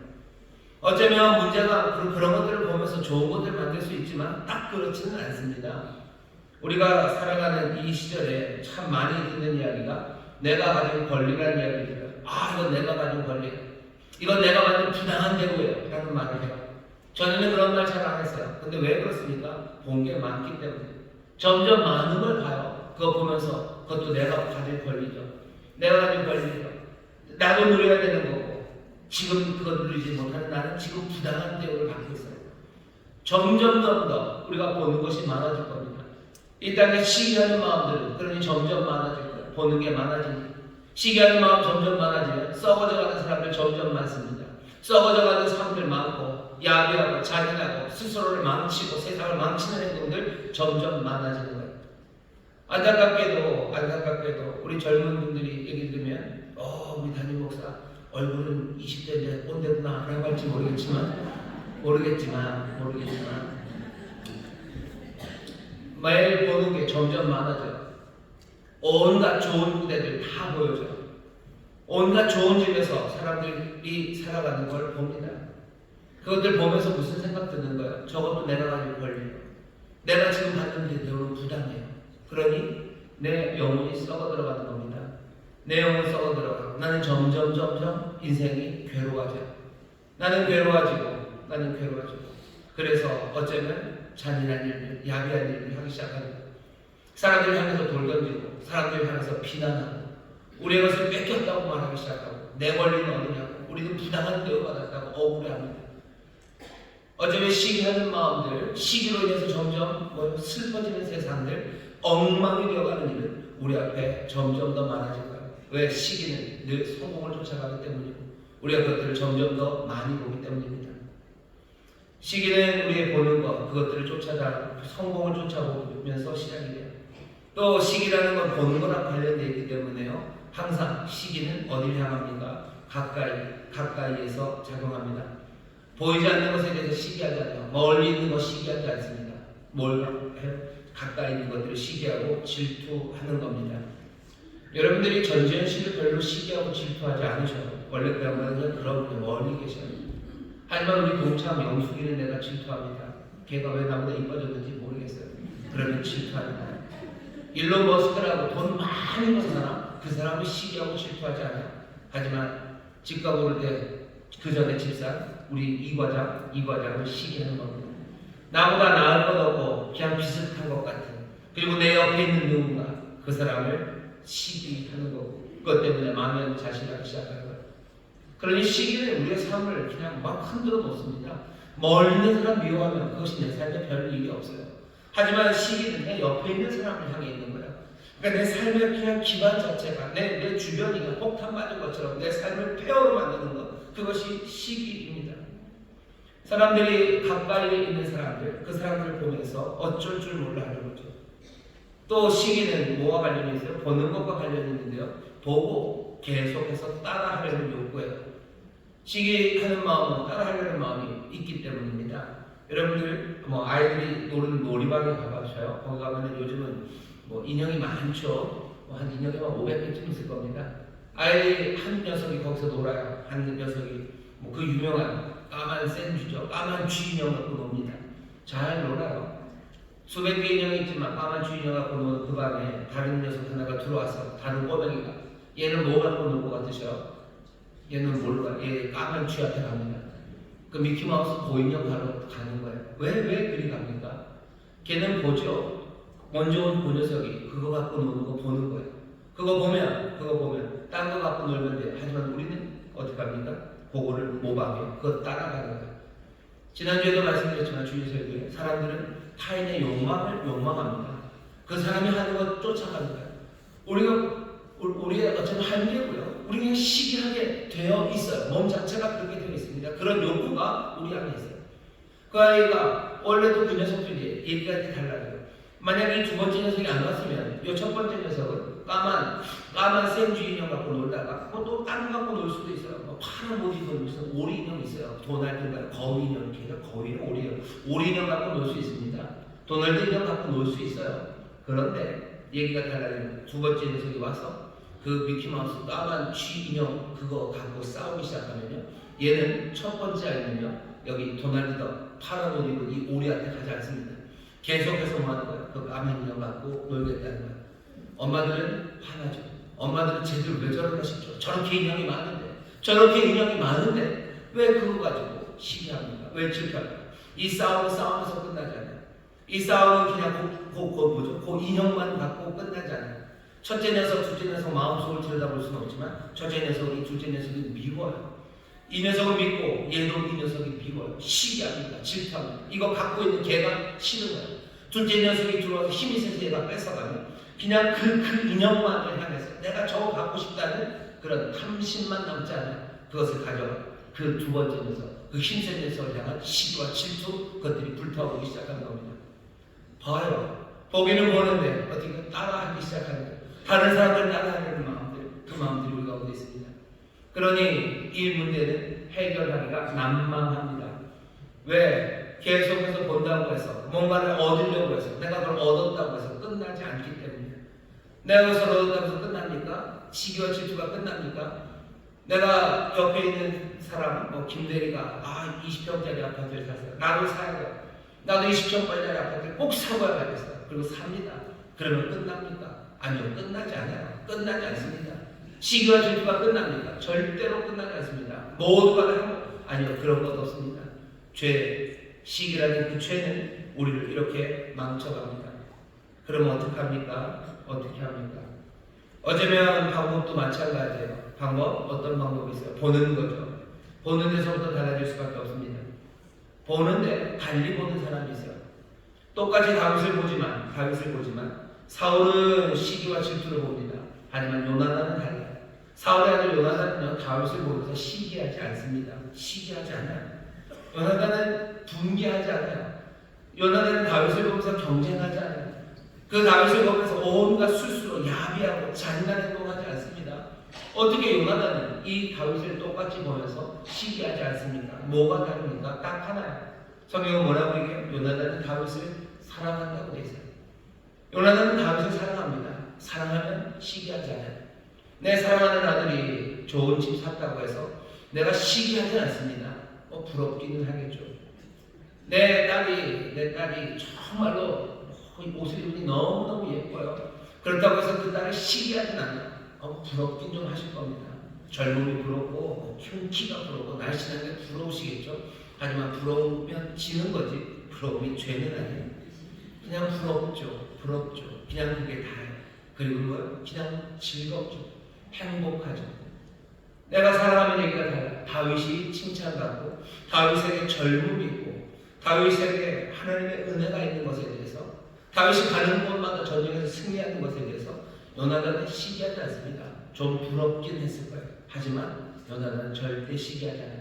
어쩌면 문제가 그런 것들을 보면서 좋은 것들을 만들 수 있지만 딱 그렇지는 않습니다. 우리가 살아가는 이 시절에 참 많이 듣는 이야기가 내가 가진 권리라는 이야기들이에요. 이건 내가 가진 권리. 이건 내가 가진 부당한 대우예요. 라는 말을 해요. 전에는 그런 말 잘 안 했어요. 근데 왜 그렇습니까? 본 게 많기 때문에. 점점 많은 걸 봐요. 그거 보면서 그것도 내가 가진 권리죠. 내가 가진 권리죠. 나도 누려야 되는 거고 지금 그거 누리지 못하는 나는 지금 부당한 대우를 받고 있어요. 점점 더 우리가 보는 것이 많아질 겁니다. 이 땅에 시기하는 마음들은 그러니 점점 많아질 거예요. 보는 게 많아지니까. 시기하는 마음 점점 많아지면 썩어져가는 사람들 점점 많습니다. 썩어져가는 사람들 많고 야비하고 잔인하고 스스로를 망치고 세상을 망치는 행동들 점점 많아지는 거예요. 안타깝게도 우리 젊은 분들이 얘기 들으면 우리 담임 목사 얼굴은 20대인데 꼰대구나 라고 할지 모르겠지만 매일 보는 게 점점 많아져요. 온갖 좋은 무대들 다 보여줘요. 온갖 좋은 집에서 사람들이 살아가는 걸 봅니다. 그것들 보면서 무슨 생각 드는 거예요? 저것도 내가 가진 권리예요. 내가 지금 받는 대우는 부당해요. 그러니 내 영혼이 썩어 들어가는 겁니다. 내 영혼 썩어 들어가고 나는 점점 인생이 괴로워져요. 나는 괴로워지고 그래서 어쩌면 잔인한 일들, 야비한 일들 하기 시작합니다. 사람들 향해서 돌 던지고 사람들 향해서 비난하고 우리의 것을 뺏겼다고 말하기 시작하고 내 권리는 어디냐고 우리는 부당한 대우받았다고 억울해합니다. 어쩌면 시기하는 마음들, 시기로 인해서 점점 슬퍼지는 세상들, 엉망이 되어가는 일은 우리 앞에 점점 더 많아질 거예요. 왜? 시기는 늘 성공을 쫓아가기 때문이고 우리가 그것들을 점점 더 많이 보기 때문입니다. 시기는 우리의 보는 것, 그것들을 성공을 쫓아보면서 시작이 돼요. 또 시기라는 건 보는 거랑 관련되어 있기 때문에요. 항상 시기는 어디를 향합니까? 가까이에서 작용합니다. 보이지 않는 것에 대해서 시기하지 않아요. 멀리 있는 것 시기하지 않습니다. 뭘 해요? 가까이 있는 것들을 시기하고 질투하는 겁니다. 여러분들이 전지현 씨를 별로 시기하고 질투하지 않으셔요. 원래 그 양반은 그런 멀리 계셔요. 하지만 우리 동참 영숙이는 내가 질투합니다. 걔가 왜 나보다 이뻐졌는지 모르겠어요. 그러면 질투합니다. 일론 머스크라고 돈 많이 버는 사람, 그 사람은 시기하고 질투하지 않아요. 하지만 집값 오를 때 그 전에 집산 우리 이 과장은 시기하는 겁니다. 나보다 나을 것 없고 그냥 비슷한 것 같은, 그리고 내 옆에 있는 누군가 그 사람을 시기하는 거고 그것 때문에 마음에 자신하기 시작하는 거예요. 그러니 시기는 우리의 삶을 그냥 막 흔들어 놓습니다. 멀리 있는 사람 미워하면 그것이 내 삶에 별 일이 없어요. 하지만 시기는 내 옆에 있는 사람을 향해 있는 거예요. 그러니까 내 삶의 그냥 기반 자체가 내 주변이 폭탄 맞은 것처럼 내 삶을 폐허로 만드는 것, 그것이 시기입니다. 사람들이 가까이 있는 사람들, 그 사람들을 보면서 어쩔 줄 몰라 하는 거죠. 또 시기는 뭐와 관련이 있어요? 보는 것과 관련이 있는데요. 보고 계속해서 따라하려는 욕구예요. 시기하는 마음은 따라하려는 마음이 있기 때문입니다. 여러분들 아이들이 노는 놀이방에 가보셔요. 거기 가면은 요즘은 뭐 인형이 많죠. 한 인형이 한 500개쯤 있을 겁니다. 아이 한 녀석이 거기서 놀아요. 한 녀석이 뭐 그 유명한 까만 샌주죠. 까만 쥐 인형 갖고 놉니다. 잘 놀아요. 수백 개 인형이 있지만 까만 쥐 인형 갖고 노는 그 방에 다른 녀석 하나가 들어와서 다른 꼬맹이가 얘는 뭐 갖고 놀 것 같으셔? 얘는 몰라. 얘 까만 쥐 앞에 갑니다. 그 미키마우스 고인형 바로 가는 거예요. 왜 그리 갑니까? 걔는 보죠. 먼저 온 그 녀석이 그거 갖고 노는 거 보는 거예요. 그거 보면 딴 거 갖고 놀면 돼. 하지만 우리는 어떻게 합니까? 그거를 모방해요. 그거 따라가는 거예요. 지난주에도 말씀드렸지만 주일설교에 사람들은 타인의 욕망을 욕망합니다. 그 사람이 하는 것 쫓아가는 거예요. 우리의 어떤 한계고요. 우리는 시기하게 되어 있어요. 몸 자체가 그렇게 되어 있습니다. 그런 욕구가 우리 안에 있어요. 그 아이가 원래도 그 녀석들이 얘기가 달라요. 만약 이 두 번째 녀석이 안 왔으면 이 첫 번째 녀석은 까만 생쥐 인형 갖고 놀다가 또 딴 거 갖고 놀 수도 있어요. 뭐 파란 옷 입은 무슨 오리 인형 있어요. 도날드인가 거위 인형, 거위는 오리 인형 갖고 놀 수 있습니다. 도날드 인형 갖고 놀 수 있어요. 그런데 얘기가 달라요. 두 번째 녀석이 와서 그 미키마우스 까만 쥐 인형 그거 갖고 싸우기 시작하면요. 얘는 첫 번째 아이는요. 여기 도날드가 파란 옷 입은 이 오리한테 가지 않습니다. 계속해서 뭐 하는 거예요? 그 까만 인형 갖고 놀겠다는 거예요. 엄마들은 화나죠. 엄마들은 쟤들 왜 저러나 싶죠. 저렇게 인형이 많은데 왜 그거 가지고 시기합니까? 왜 질투합니까? 이 싸움은 싸움에서 끝나지 않아요. 이 싸움은 그냥 그 인형만 갖고 끝나지 않아요. 첫째 녀석, 둘째 녀석 마음속을 들여다볼 수는 없지만 첫째 녀석이 둘째 녀석이 미워요. 이 녀석을 믿고 얘도 이 녀석이 미워요. 시기합니다. 질투합니다. 이거 갖고 있는 걔가 싫은 거예요. 둘째 녀석이 들어와서 힘이 세서 얘가 뺏어가면 그냥 그 인형만을 향해서 내가 저거 갖고 싶다는 그런 탐심만 남지 않아요. 그것을 가져가 그 두 번째 녀석, 그 힘센 녀석을 향한 시기와 질투 그것들이 불타오르기 시작하는 겁니다. 봐요. 보기는 보는데 어떻게 따라하기 시작하는 거예요. 다른 사람들 따라하는 그 마음들이 우리 가운데 있습니다. 그러니 이 문제는 해결하기가 난망합니다. 왜? 계속해서 본다고 해서 뭔가를 얻으려고 해서 내가 그걸 얻었다고 해서 끝나지 않기 때문에 내가 그것을 얻었다고 해서 끝납니까? 시기와 질투가 끝납니까? 내가 옆에 있는 사람 김대리가 20평짜리 아파트를 샀어요. 나도 사야 돼요. 나도 20평짜리 아파트를 꼭 사고야겠어요. 그리고 삽니다. 그러면 끝납니까? 아니요. 끝나지 않아요. 끝나지 않습니다. 시기와 질투가 끝납니까? 절대로 끝나지 않습니다. 모두가 아니요. 그런 것도 없습니다. 시기라는 그 죄는 우리를 이렇게 망쳐갑니다. 그럼 어떻게 합니까? 어쩌면 방법도 마찬가지예요. 어떤 방법이 있어요? 보는 거죠. 보는 데서부터 달라질 수밖에 없습니다. 보는데 달리 보는 사람이 있어요. 똑같이 다윗을 보지만 사울은 시기와 질투를 봅니다. 하지만 요나단은 달라요. 사울의 아들 요나단은요 다윗을 보면서 시기하지 않습니다. 시기하지 않아요. 요나단은 분개하지 않아요. 요나단은 다윗을 보면서 경쟁하지 않아요. 그 다윗을 보면서 온갖 술수로 야비하고 잔인한 행동하지 않습니다. 어떻게 요나단은 이 다윗을 똑같이 보면서 시기하지 않습니까? 뭐가 다릅니까? 딱 하나예요. 성경은 뭐라고 얘기해요? 요나단은 다윗을 사랑한다고 되어 있어요. 요나단은 다윗을 사랑합니다. 사랑하면 시기하지 않아요. 내 사랑하는 아들이 좋은 집 샀다고 해서 내가 시기하지 않습니다. 부럽기는 하겠죠. 내 딸이 정말로 옷을 입으니 너무너무 예뻐요. 그렇다고 해서 그 딸을 시기하진 않아요. 부럽긴 좀 하실 겁니다. 젊음이 부럽고 키가 부럽고 날씬한 게 부러우시겠죠. 하지만 부러우면 지는 거지 부러움이 죄는 아니에요. 그냥 부럽죠. 그냥 그게 다예요. 그리고 뭐요? 그냥 즐겁죠. 행복하죠. 내가 사랑하는 얘기가 달라요. 다윗이 칭찬받고 다윗에게 젊음이 있고 다윗에게 하나님의 은혜가 있는 것에 대해서 다윗이 가는 곳마다 전쟁에서 승리하는 것에 대해서 요나단은 시기하지 않습니다. 좀 부럽긴 했을 거예요. 하지만 요나단은 절대 시기하지 않아요.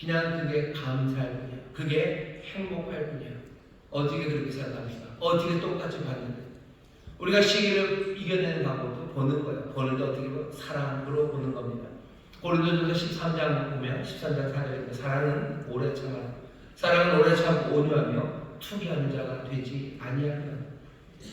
그냥 그게 감사할 뿐이에요. 그게 행복할 뿐이에요. 어떻게 그렇게 생각합니까? 어떻게 똑같이 봤는데 우리가 시기를 이겨내는 방법도 보는 거예요. 보는데 어떻게 보면 사랑으로 보는 겁니다. 고린도전서 13장 보면 13장 4절에 사랑은 오래 참아요. 사랑은 오래 참고 온유하며 투기하는 자가 되지 아니하며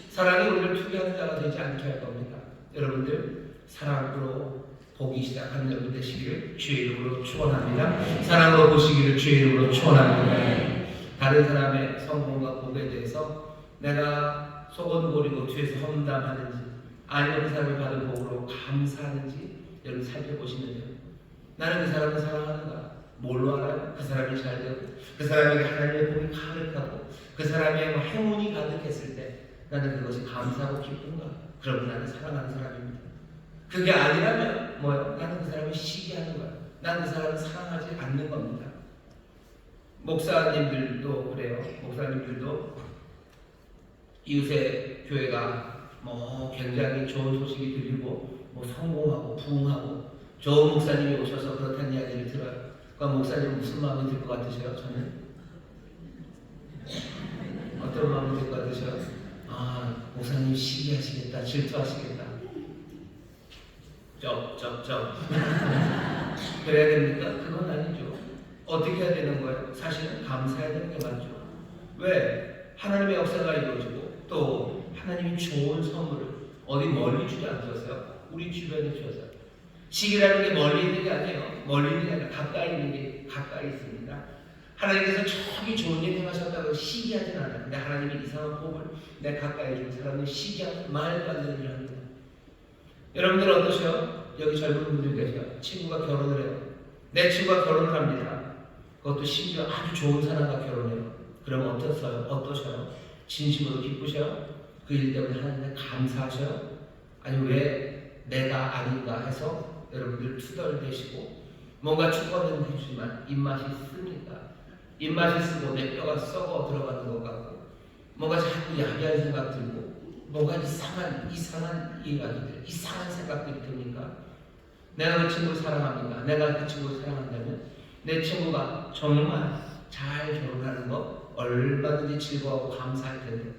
사랑이 우리를 투기하는 자가 되지 않게 할 겁니다. 여러분들 사랑으로 보기 시작하는 여러분 되시기를 주의 이름으로 축원합니다. 사랑으로 보시기를 주의 이름으로 축원합니다. 다른 사람의 성공과 복에 대해서 내가 소곤거리고 뒤에서 험담하는지 아니면 그 사람이 받은 복으로 감사하는지 여러분 살펴보시면요, 나는 그 사람을 사랑하는가? 뭘로 알아요? 그 사람이 잘 되고 그 사람에게 하나님의 복이 가득하고 그 사람의 행운이 가득했을 때 나는 그것이 감사하고 기쁜가? 그럼 나는 사랑하는 사람입니다. 그게 아니라면 뭐요? 나는 그 사람을 시기하는 거야. 나는 그 사람을 사랑하지 않는 겁니다. 목사님들도 그래요. 목사님들도 이웃의 교회가 굉장히 좋은 소식이 들리고 성공하고 부흥하고 좋은 목사님이 오셔서 그렇다는 이야기를 들어요. 그럼 목사님은 무슨 마음이 들 것 같으세요? 저는 어떤 마음이 들 것 같으세요? 목사님 시기하시겠다, 질투하시겠다. 쩝 그래야 됩니까? 그건 아니죠. 어떻게 해야 되는 거예요? 사실은 감사해야 되는 게 맞죠. 왜? 하나님의 역사가 이루어지고 또 하나님이 좋은 선물을 어디 멀리 주지 않으셨어요? 우리 주변에 주셨어요. 시기라는 게 멀리 있는 게 아니에요. 멀리 있는 게 아니라 가까이 있는 게 가까이 있습니다. 하나님께서 저기 좋은 일 행하셨다고 시기하진 않아요. 근데 하나님이 이상한 복을 내 가까이 준 사람을 시기하는 말도 안 되는 일을 합니다. 여러분들 어떠세요? 여기 젊은 분들 계세요. 친구가 결혼을 해요. 내 친구가 결혼을 합니다. 그것도 심지어 아주 좋은 사람과 결혼해요. 그럼 어떠셔요? 진심으로 기쁘셔요? 그 일 때문에 하나님께 감사하셔요? 아니 왜 내가 아닌가 해서 여러분들 투덜대시고 뭔가 축원은 해주지만 입맛이 씁니까? 입맛이 쓰고 내 뼈가 썩어 들어가는 것 같고 뭔가 자꾸 야비한 생각 들고 뭔가 이상한 이야기들, 이상한 생각들이 듭니까? 내가 그 친구를 사랑합니까? 내가 그 친구를 사랑한다면 내 친구가 정말 잘 결혼하는 거 얼마든지 즐거워하고 감사할 텐데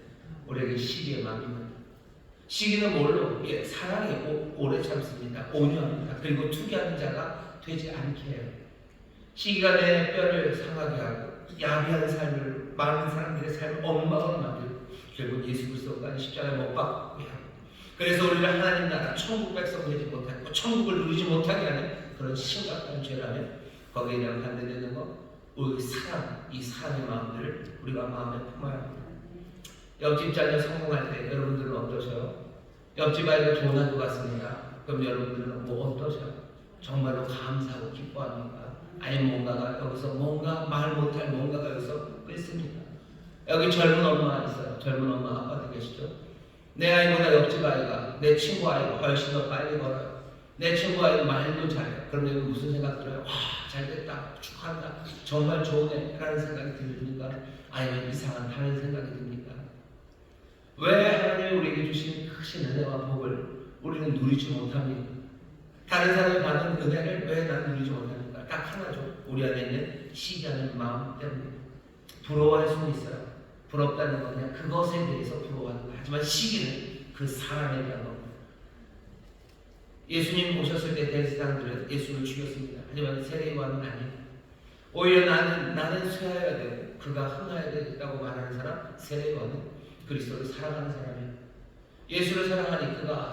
우리에게 시기의 마음입니다. 시기는 뭘로? 사랑이 오래 참습니다. 온유합니다. 그리고 투기하는 자가 되지 않게 해요. 시기가 내 뼈를 상하게 하고 야비한 삶을, 많은 사람들의 삶을 엉망으로 만들고 결국 예수 그리스도가 십자가에 못 박게 하고 그래서 우리를 하나님 나라 천국 백성 되지 못하고 천국을 누리지 못하게 하는 그런 심각한 죄라면 거기에 대한 반대되는 것, 우리 사랑, 이 사랑의 마음들을 우리가 마음에 품어야 합니다. 옆집 자녀 성공할 때 여러분들은 어떠셔요? 옆집 아이가 좋은 학교 갔습니다. 그럼 여러분들은 어떠셔요? 정말로 감사하고 기뻐합니까? 아니면 뭔가가 여기서 말 못할 뭔가가 여기서 끓습니까? 여기 젊은 엄마 있어요. 젊은 엄마 아빠들 계시죠? 내 아이보다 옆집 아이가, 내 친구 아이가 훨씬 더 빨리 걸어요. 내 친구 아이가 말도 잘해요. 그럼 여기 무슨 생각 들어요? 잘됐다, 축하한다, 정말 좋네 라는 생각이 듭니까? 아니면 이상한 다른 생각이 듭니까? 왜 하나님이 우리에게 주신 크신 은혜와 복을 우리는 누리지 못합니까? 다른 사람이 받은 은혜를 왜 난 누리지 못합니까? 딱 하나죠. 우리 안에 있는 시기하는 마음 때문에. 부러워할 수는 있어요. 부럽다는 건 그냥 그것에 대해서 부러워하는 거예요. 하지만 시기는 그 사람에 대한 겁니다. 예수님 오셨을 때 대제사장들은 예수를 죽였습니다. 하지만 세례요한은 아니에요. 오히려 나는 쇠하여야 되고 그가 흥하여야 되겠다고 말하는 사람, 세례요한은 그리스도를 사랑하는 사람이에요. 예수를 사랑하니 그가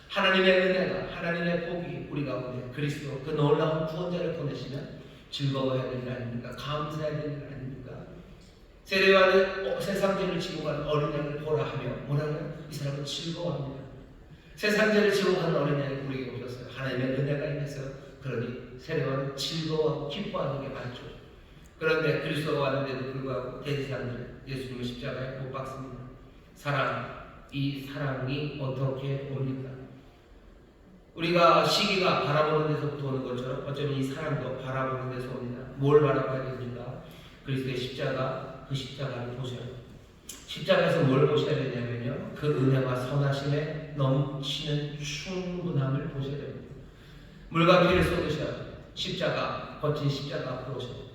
하나님의 은혜가, 하나님의 복이 우리 가운데 그리스도 그 놀라운 구원자를 보내시면 즐거워해야 되는 일 아닙니까? 감사해야 되는 일 아닙니까? 세례요한은 세상죄를 지고 간 어린양을 보라 하며 뭐라고요? 이 사람은 즐거워합니다. 세상죄를 지고 가는 어린양이 우리에게 오셨어요. 하나님의 은혜가 임해서 그러니 세례요한은 즐거워하고 기뻐하는 게 맞죠. 그런데 그리스도가 왔는데도 불구하고 대제사장들은 예수님을 십자가에 못 박습니다. 이 사랑이 어떻게 옵니까? 우리가 시기가 바라보는 데서부터 오는 것처럼 어쩌면 이 사랑도 바라보는 데서 옵니다. 뭘 바라봐야 됩니까? 그리스도의 십자가, 그 십자가를 보셔요. 십자가에서 뭘 보셔야 되냐면요, 그 은혜와 선하심에 넘치는 충분함을 보셔야 됩니다. 물과 피를 쏟으셔요. 십자가, 거친 십자가 앞으로 오셔요.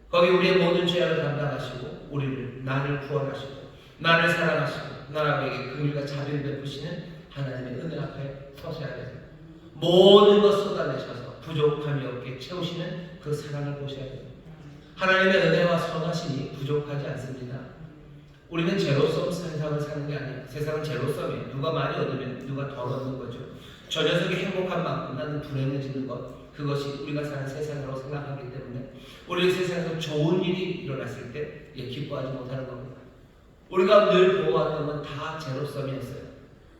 거기 우리의 모든 죄악을 담당하시고 나를 구원하시고 나를 사랑하시고 나에게 긍휼과 자비를 베푸시는 하나님의 은혜 앞에 서셔야 돼요. 모든 것 쏟아내셔서 부족함이 없게 채우시는 그 사랑을 보셔야 돼요. 하나님의 은혜와 선하심이 부족하지 않습니다. 우리는 제로섬 세상을 사는 게 아니에요. 세상은 제로섬이에요. 누가 많이 얻으면 누가 덜 얻는 거죠. 저 녀석이 행복한 만큼 나는 불행해지는 것, 그것이 우리가 사는 세상이라고 생각하기 때문에 우리 세상에서 좋은 일이 일어났을 때 기뻐하지 못하는 겁니다. 우리가 늘 보호하던 건 다 제로섬이었어요.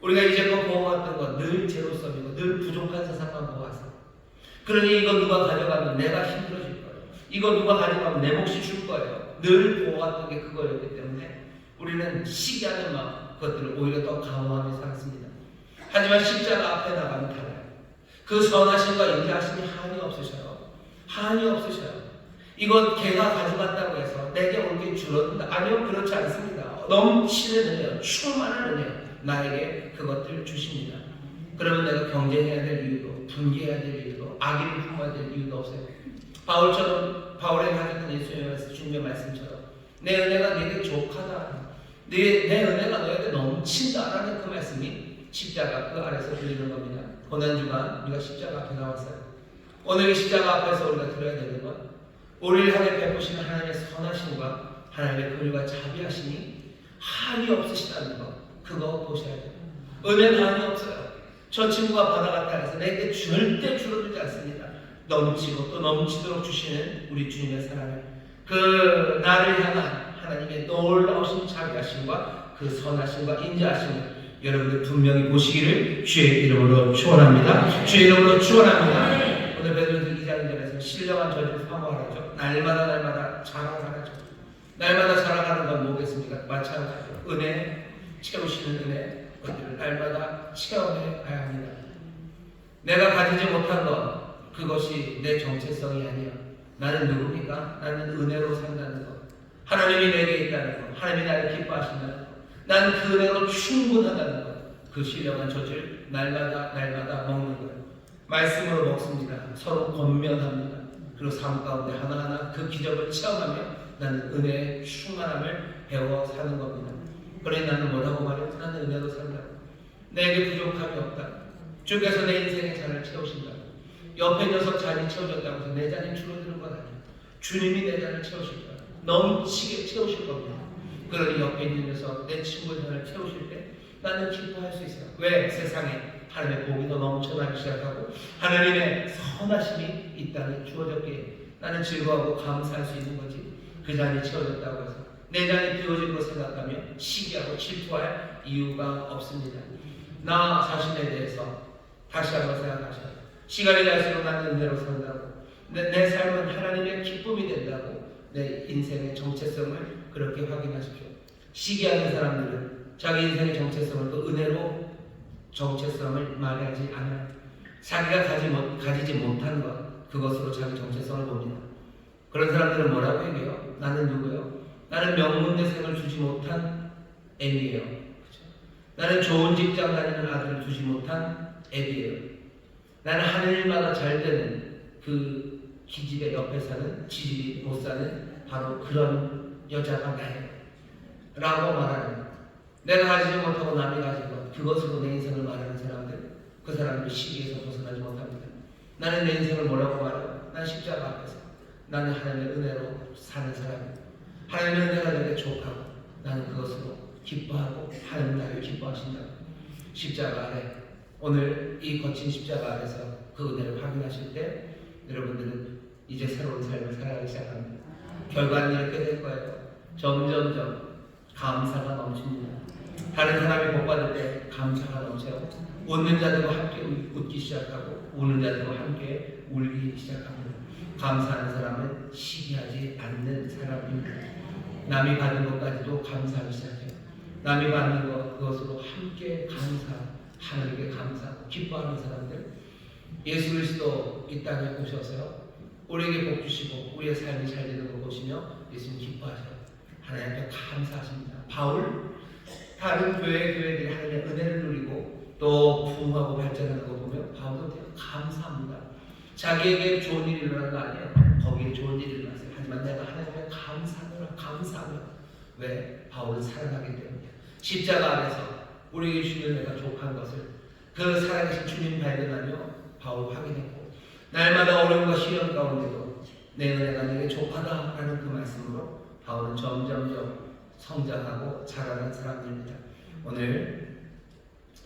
우리가 이제껏 보호했던 건 늘 제로섬이고 늘 부족한 세상만 보호했어요. 그러니 이거 누가 가져가면 내가 힘들어질 거예요. 이거 누가 가져가면 내 몫이 줄 거예요. 늘 보호했던 게 그거였기 때문에 우리는 시기하는 마음, 그것들을 오히려 더 강화하며 살았습니다. 하지만 십자가 앞에 나가면 달라요. 그 선하심과 인자하심이 한이 없으셔요. 한이 없으셔요. 이것 걔가 가져갔다고 해서 내게 올 게 줄어든다. 아니요, 그렇지 않습니다. 넘치는 은혜요, 충만한 은혜요, 나에게 그것들 주십니다. 그러면 내가 경쟁해야 될 이유도, 분개해야 될 이유도, 악의를 품어야 될 이유도 없어요. 바울에게 하셨던 예수님의 주님의 말씀처럼 내 은혜가 내게 족하다, 내 은혜가 너에게 넘친다라는 그 말씀이 십자가 그 아래서 들리는 겁니다. 고난주간 우리가 십자가 앞에 나왔어요. 오늘 이 십자가 앞에서 우리가 들어야 되는 건 우리를 향해 베푸시는 하나님의 선하심과 하나님의 긍휼과 자비하심이 한이 없으시다는 것, 그거 보셔야 돼요. 은혜는 한이 없어요. 저 친구가 받아갔다 해서 내게 절대 줄어들지 않습니다. 넘치고 또 넘치도록 주시는 우리 주님의 사랑을, 그 나를 향한 하나님의 놀라우신 자비하심과 그 선하심과 인자하심을 여러분들 분명히 보시기를 주의 이름으로 축원합니다. 주의 이름으로 축원합니다. 오늘 베드로서 2장에서 신령한 저주를 사모하라죠. 날마다 자라가라죠. 날마다 자라가는 건 뭐겠습니까? 마찬가지로 은혜, 채우시는 은혜, 그것들을 날마다 체험해 가야 합니다. 내가 가지지 못한 것, 그것이 내 정체성이 아니야. 나는 누굽니까? 나는 은혜로 산다는 것, 하나님이 내게 있다는 것, 하나님이 나를 기뻐하신다는 것, 나는 그 은혜로 충분하다는 것, 그 신령한 젖을 날마다 먹는 거예요. 말씀으로 먹습니다. 서로 권면합니다. 그리고 삶 가운데 하나하나 그 기적을 체험하며 나는 은혜의 충만함을 배워 사는 겁니다. 그러니 나는 뭐라고 말해요? 나는 은혜로 산다. 내게 부족함이 없다. 주께서 내 인생의 잔을 채우신다. 옆에 녀석 잔이 채워졌다고 해서 내 잔이 줄어드는 건 아니에요. 주님이 내 잔을 채우실 거예요. 넘치게 채우실 겁니다. 그러니 옆에 있는 녀석, 내 친구의 잔을 채우실 때 나는 기뻐할 수 있어요. 왜? 세상에 하나님의 복이 더 넘쳐나기 시작하고 하나님의 선하심이 이 땅에 주어졌기에 나는 즐거워하고 감사할 수 있는 거지. 그 잔이 채워졌다고 해서 내 잔이 비워질 것 생각하면 시기하고 질투할 이유가 없습니다. 나 자신에 대해서 다시 한번 생각하셔요. 시간이 갈수록 나는 은혜로 산다고, 내 삶은 하나님의 기쁨이 된다고, 내 인생의 정체성을 그렇게 확인하십시오. 시기하는 사람들은 자기 인생의 정체성을 또 은혜로 정체성을 말하지 않아요. 자기가 가지지 못한 것, 그것으로 자기 정체성을 봅니다. 그런 사람들은 뭐라고 얘기해요? 나는 누구예요? 나는 명문대생을 주지 못한 애비예요. 그렇죠? 나는 좋은 직장 다니는 아들을 주지 못한 애비예요. 나는 하늘마다 잘 되는 그 기집애 옆에 사는 지집이 못 사는 바로 그런 여자가 나예요 라고 말하는, 내가 가지지 못하고 남이 가진 것, 그것으로 내 인생을 말하는 사람들, 그 사람들 시기에서 벗어나지 못합니다. 나는 내 인생을 뭐라고 말해요? 난 십자가 앞에서 나는 하나님의 은혜로 사는 사람이에요. 하나님의 은혜가 내게 족하고 나는 그것으로 기뻐하고 하나님 나를 기뻐하신다. 십자가 아래, 오늘 이 거친 십자가 아래서 그 은혜를 확인하실 때 여러분들은 이제 새로운 삶을 살아가기 시작합니다. 결과는 이렇게 될 거예요. 점점점 감사가 넘칩니다. 다른 사람이 복받을 때 감사가 넘쳐요. 웃는 자들과 함께 웃기 시작하고 우는 자들과 함께 울기 시작합니다. 감사하는 사람은 시기하지 않는 사람입니다. 남이 받은 것까지도 감사하기 시작해요. 남이 받는 것, 그것으로 함께 하나님께 감사하고 기뻐하는 사람들, 예수 그리스도 이 땅에 오셔서요, 우리에게 복 주시고 우리의 삶이 잘 되는 걸 보시며 예수님 기뻐하셔요. 하나님께 감사하십니다. 바울, 다른 교회들이 하나님의 은혜를 누리고 또 부흥하고 발전하는 거 보면 바울도 되게 감사합니다. 자기에게 좋은 일이 일어나는 거 아니에요. 거기에 좋은 일이 일어났어요. 하지만 내가 하나님께 감사하노라. 왜? 바울은 사랑하기 때문에. 십자가 안에서 우리에게 주는 내가 족한 것을 그 살아계신 주님 발견하며 바울 확인했고, 날마다 어려움과 시련 가운데도 내 은혜가 내게 족하다라는 그 말씀으로 바울은 점점점 성장하고 자라는 사람들입니다. 오늘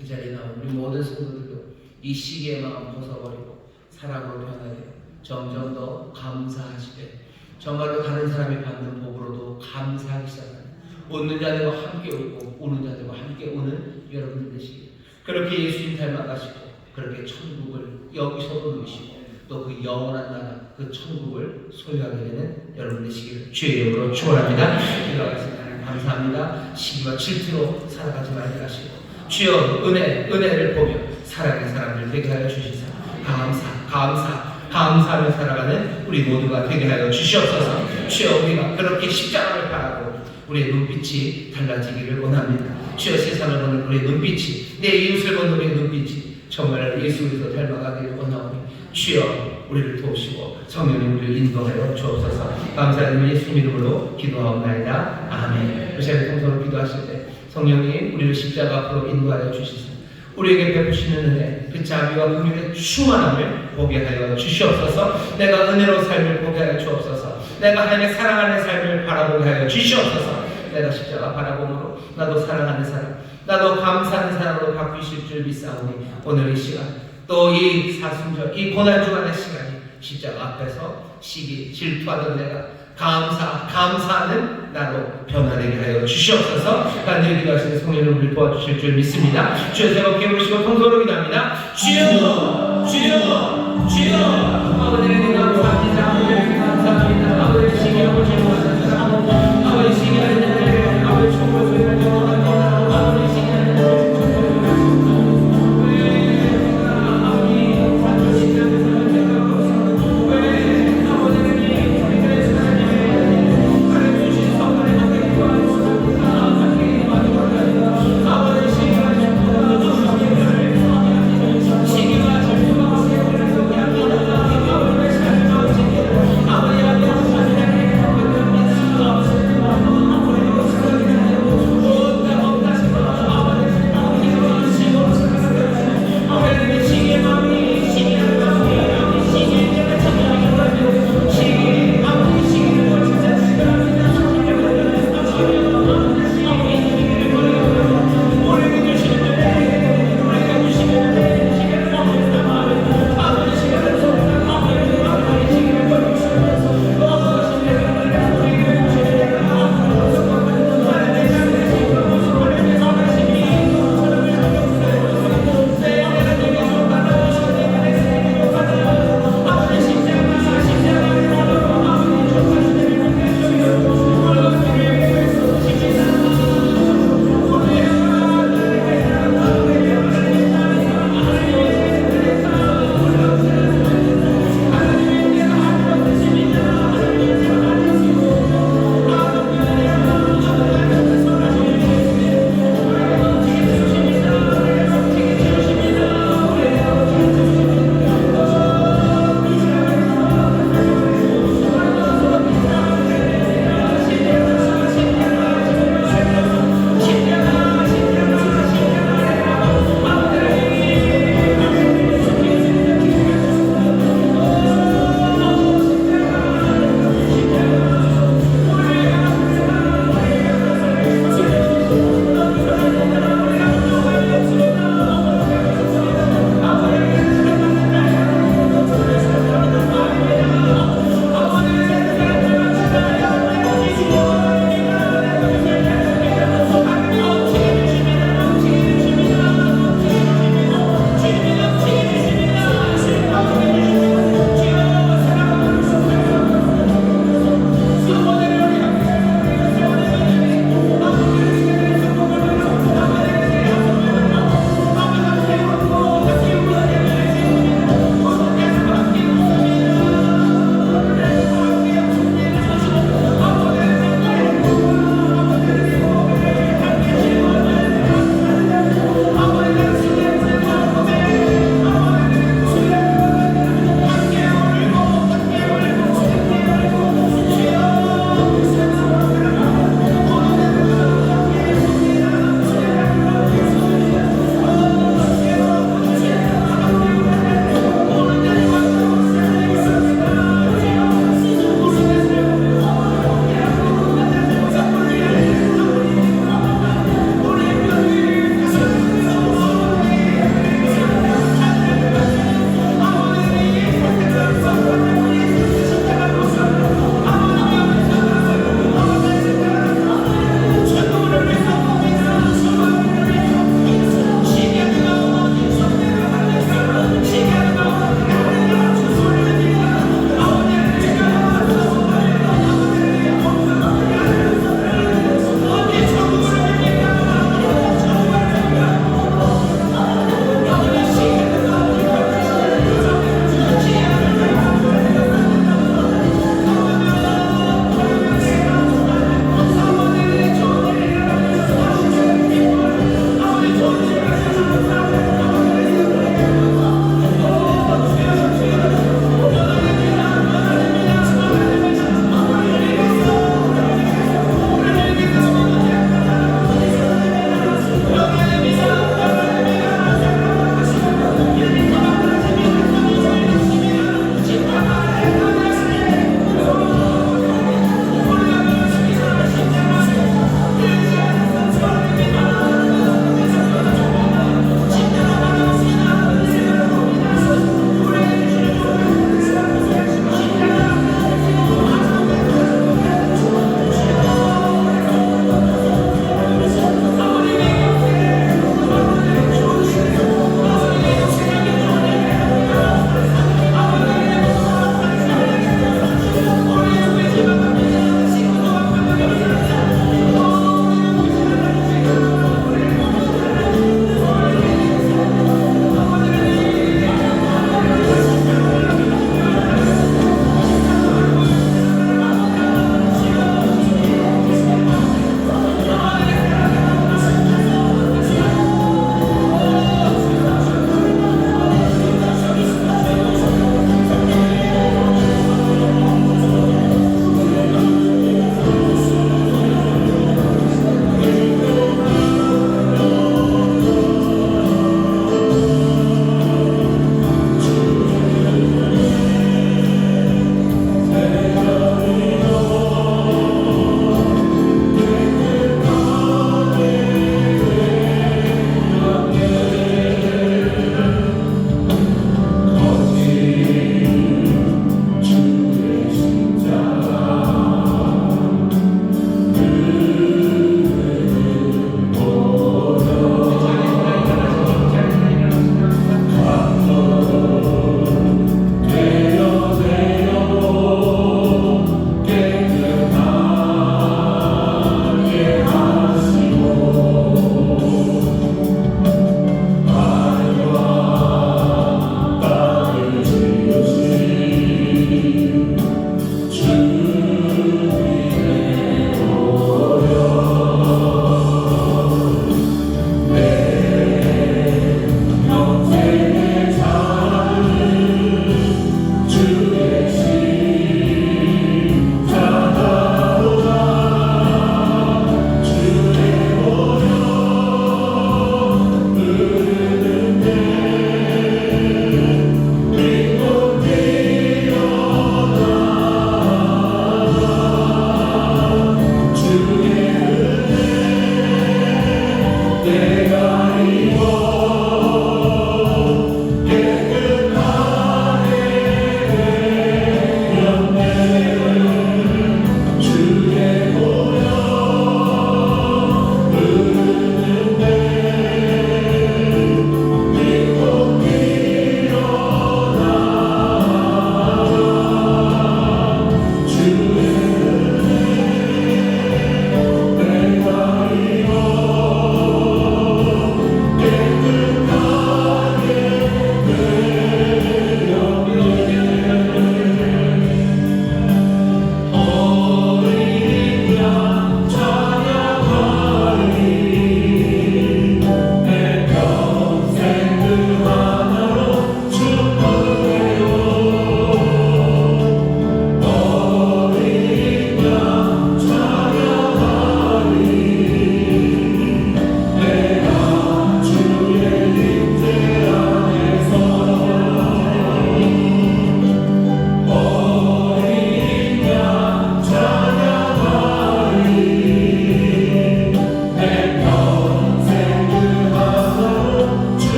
이 자리에 나온 우리 모든 성도들도 이 시기의 마음 벗어버리고 사랑으로 변하게 점점 더 감사하시되 정말로 다른 사람이 받는 복으로도 감사하기 시작하는 웃는 자들과 함께 웃고 우는 자들과 함께 우는 여러분들 되시길 그렇게 예수님 닮아가시고 그렇게 천국을 여기서도 누리시고 또 그 영원한 나라 그 천국을 소유하게 되는 여러분 되시기를 주의 이름으로 축원합니다. 기도하겠습니다. 하나님 감사합니다. 시기와 질투로 살아가지 말게 하시고 주여 은혜를 보며 사랑의 사람들 되게 하여 주시사 감사하며 살아가는 우리 모두가 되게 하여 주시옵소서. 주여 우리가 그렇게 십자가를 바라고 우리의 눈빛이 달라지기를 원합니다. 주여 세상을 보는 우리의 눈빛이 내 이웃을 보는 우리의 눈빛이 정말 예수 그리스도 닮아가기를 원하오니 주여 우리를 도우시고 성령님 우리를 인도하여 주옵소서. 감사드리며 예수 이름으로 기도하옵나이다. 아멘. 그 시간에 통성으로 기도하실 때 성령님 우리를 십자가 앞으로 인도하여 주시소. 우리에게 베푸시는 은혜 그 자비와 긍휼의 충만함을 보게 하여 주시옵소서. 내가 은혜로 삶을 보게 하여 주옵소서. 내가 하나님의 사랑하는 삶을 바라보게 하여 주시옵소서. 내가 십자가 바라봄으로 나도 사랑하는 사람 나도 감사하는 사람으로 바뀌실 줄 믿사오니 오늘 이 시간 또 이 사순절 이 고난 주간의 시간이 십자가 앞에서 시기 질투하던 내가 감사하는 나로 변화되게 하여 주시옵소서. 간절히 기도하시는 성령님 우리를 도와주실 줄 믿습니다. 주여 새롭게 부르시고 통성으로 기도합니다. 주여 아버지에게 감사합니다. 아버지에게 감사합니다. 아버지 시기하고 질투하는 사람 아버지 시기하는 자들 아버지 충고를 소유하지 못합니다. 아버지 시기하는 자들 시기와 질투가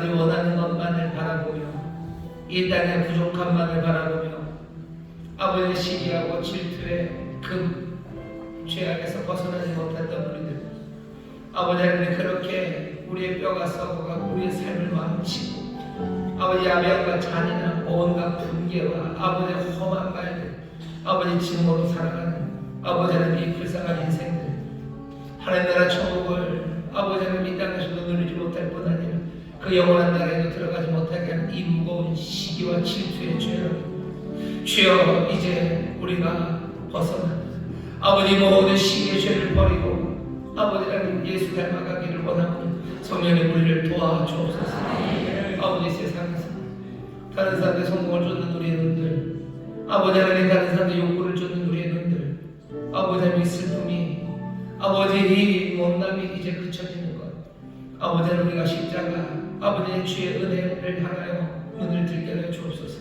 사람들이 원하는 것만을 바라보며 이 땅의 부족함만을 바라보며 아버지의 시기하고 질투에 그 죄악에서 벗어나지 못했던 우리들, 아버지 하나님 그렇게 우리의 뼈가 썩어가고 우리의 삶을 망치고 아버지 야비함과 잔인한 온갖 분개와 아버지의 험한 말들, 아버지 증오로 살아가는 아버지 하나님 이 불쌍한 인생들, 하나님 나라 천국을 아버지 하나님 이 땅에서도 누리지 못할 뿐 아니라 그 영원한 나라에도 들어가지 못하게 하는 이 무거운 시기와 질투의 죄를 주여 이제 우리가 벗어나 아버지 모든 시기의 죄를 버리고 아버지 하나님 예수 닮아가기를 원하오니 성령의 우리를 도와주옵소서. 아버지 세상에서 다른 사람의 성공을 쫓는 우리의 눈들, 아버지 하나님 다른 사람의 욕구를 쫓는 우리의 눈들, 아버지 하나님의 슬픔이 아버지 이 못남이 이제 그쳐지는 것, 아버지 하나님 우리가 십자가 아버지의 주의 은혜를 향하여 눈을 들게 하여 주옵소서.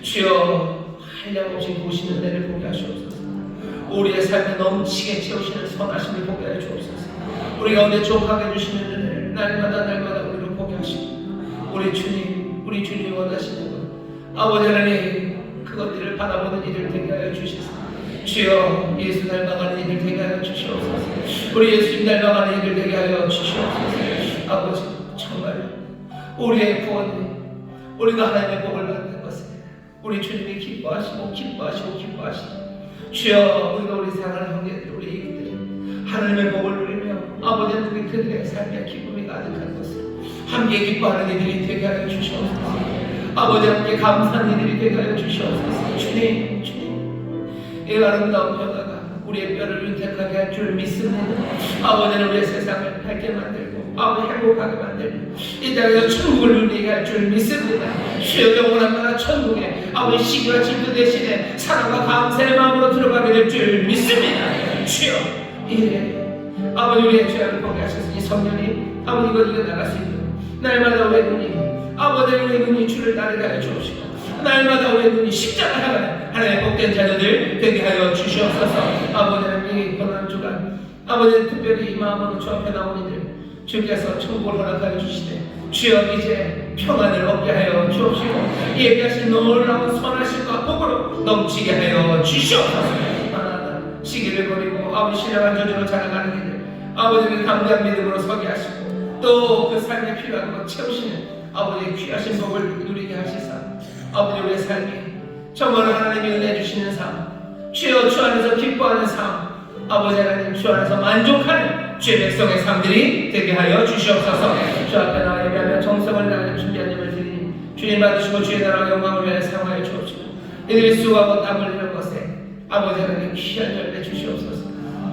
주여 한량없이 보시는 은혜를 보게 하시옵소서. 우리의 삶에 넘치게 채우시는 선하심을 보게 하여 주옵소서. 우리 가운데 족하게 해주시는 은혜를 날마다 우리를 보게 하시고 우리 주님이 원하시는 것 아버지 하나님 그것들을 바라보는 이들 되게 하여 주시소. 주여 예수 닮아가는 이들 되게 하여 주시옵소서. 우리 예수님 닮아가는 이들 되게 하여 주시옵소서. 아버지 정말 우리의 구원이 우리가 하나님의 복을 받는 것을 우리 주님이 기뻐하시고 주여 우리가 우리 사랑하는 형제들 우리 이웃들 하나님의 복을 누리며 아버지 하나님 그들의 삶의 기쁨이 가득한 것을 함께 기뻐하는 이들이 되게 하여 주시옵소서. 아버지 함께 감사하는 이들이 되게 하여 주시옵소서. 주님 이 아름다운 변화가 우리의 뼈를 윤택하게 할 줄 믿습니다. 아버지는 우리의 세상을 밝게 만들고 아버지 행복하게 만들고 이 땅에서 천국을 누리게 할 줄 믿습니다. 주여 영원한 나라 천국에 아버지 시기와 질투 대신에 사랑과 감사의 마음으로 들어가게 될 줄 믿습니다. 주여 이제 아버지 우리의 죄악을 보게 하셨으니 성령님 아버지 이거 이겨나갈 수 있도록 날마다 우리의 눈이 아버지 우리의 눈이 주를 따르게 하여 주옵시고 날마다 우리의 눈이 십자가 향하는 하나님의 복된 자녀들 되게 하여 주시옵소서. 아버지 하나님 이 고난 주간 아버지 특별히 이 마음으로 주 앞에 나온 이들 주께서 천국을 허락하여 주시되 주여 이제 평안을 얻게 하여 주옵시고 얘기하신 놀라운 선하심과 복으로 넘치게 하여 주시옵소서. 하나하나 시기를 버리고 아버지 신령한 저주로 자라가는 이들 아버지를 담대한 믿음으로 서게 하시고 또 그 삶에 필요한 것 채우시는 아버지의 귀하신 복을 누리게 하시사 아버지 우리의 삶이 정말 하나님이 은혜 주시는 삶 주여 주 안에서 기뻐하는 삶 아버지 하나님 주 안에서 만족하는 주의 백성의 삶들이 되게 하여 주시옵소서. 주 앞에 나와 예배하며 정성을 다하여 준비한 예배를 드리니 주님 받으시고 주의 나라와 영광을 위하여 사용하여 주옵시고 이들이 수고하고 땀 흘리는 것에 아버지 하나님 귀한 열매 주시옵소서.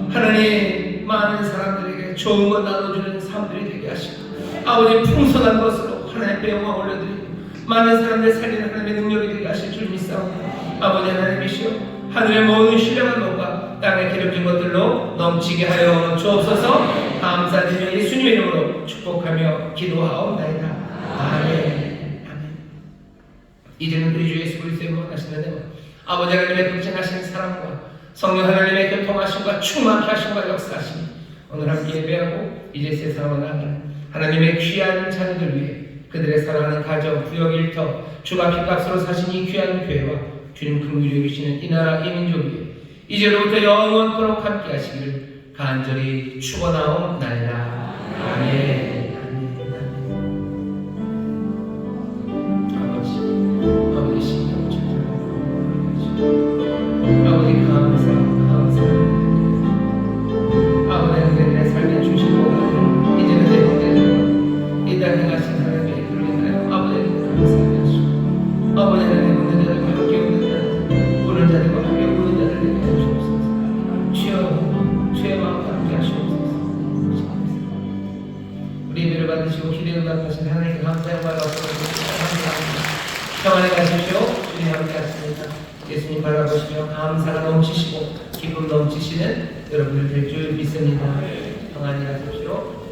하나님 많은 사람들에게 좋은 것 나눠주는 삶들이 되게 하시고 아버지 풍성한 것으로 하나님께 영광 올려드리고 많은 사람들 살리는 하나님의 능력이 되게 하실 줄 믿사옵니다. 아버지 하나님이시여 하늘의 모든 신령한 것과 땅에 기름진 것들로 넘치게 하여 주옵소서. 감사드리며 예수님의 이름으로 축복하며 기도하옵나이다. 아멘. 이제는 우리 주 예수 그리스도의 원하시는 은혜와 아버지 하나님의 극진하신 사랑과 성령 하나님의 교통하심과 충만케 하심과 역사하심 오늘 함께 예배하고 이제 세상으로 나가는 하나님의 귀한 자녀들 위해 그들의 사랑하는 가정, 구역, 일터, 주가 피값으로 사신 이 귀한 교회와 주님 긍휼히 여기시는 이 나라, 이 민족 위에 이제로부터 영원토록 함께 하시기를 간절히 축원하옵나이다. 아멘. 아버지 신령 아버지 감사 아버지 내 삶에 주신 복을 이제는 내 형제들과 이 땅에 가신 하나님의 아버지 하나님 웃는 자들과 함께 웃는 자들 우는 자들과 함께 우는 자들 되게 하시옵소서. 주여 주의 마음과 함께 하시옵소서. 우리 예배를 받으시고 기대를 받으신 하나님께 감사의 말을 감사합니다. 평안히 가십시오. 주님 함께 하십니다. 예수님 바라보시며 감사가 넘치시고 기쁨 넘치시는 여러분들 될 줄 믿습니다. 평안히 가십시오.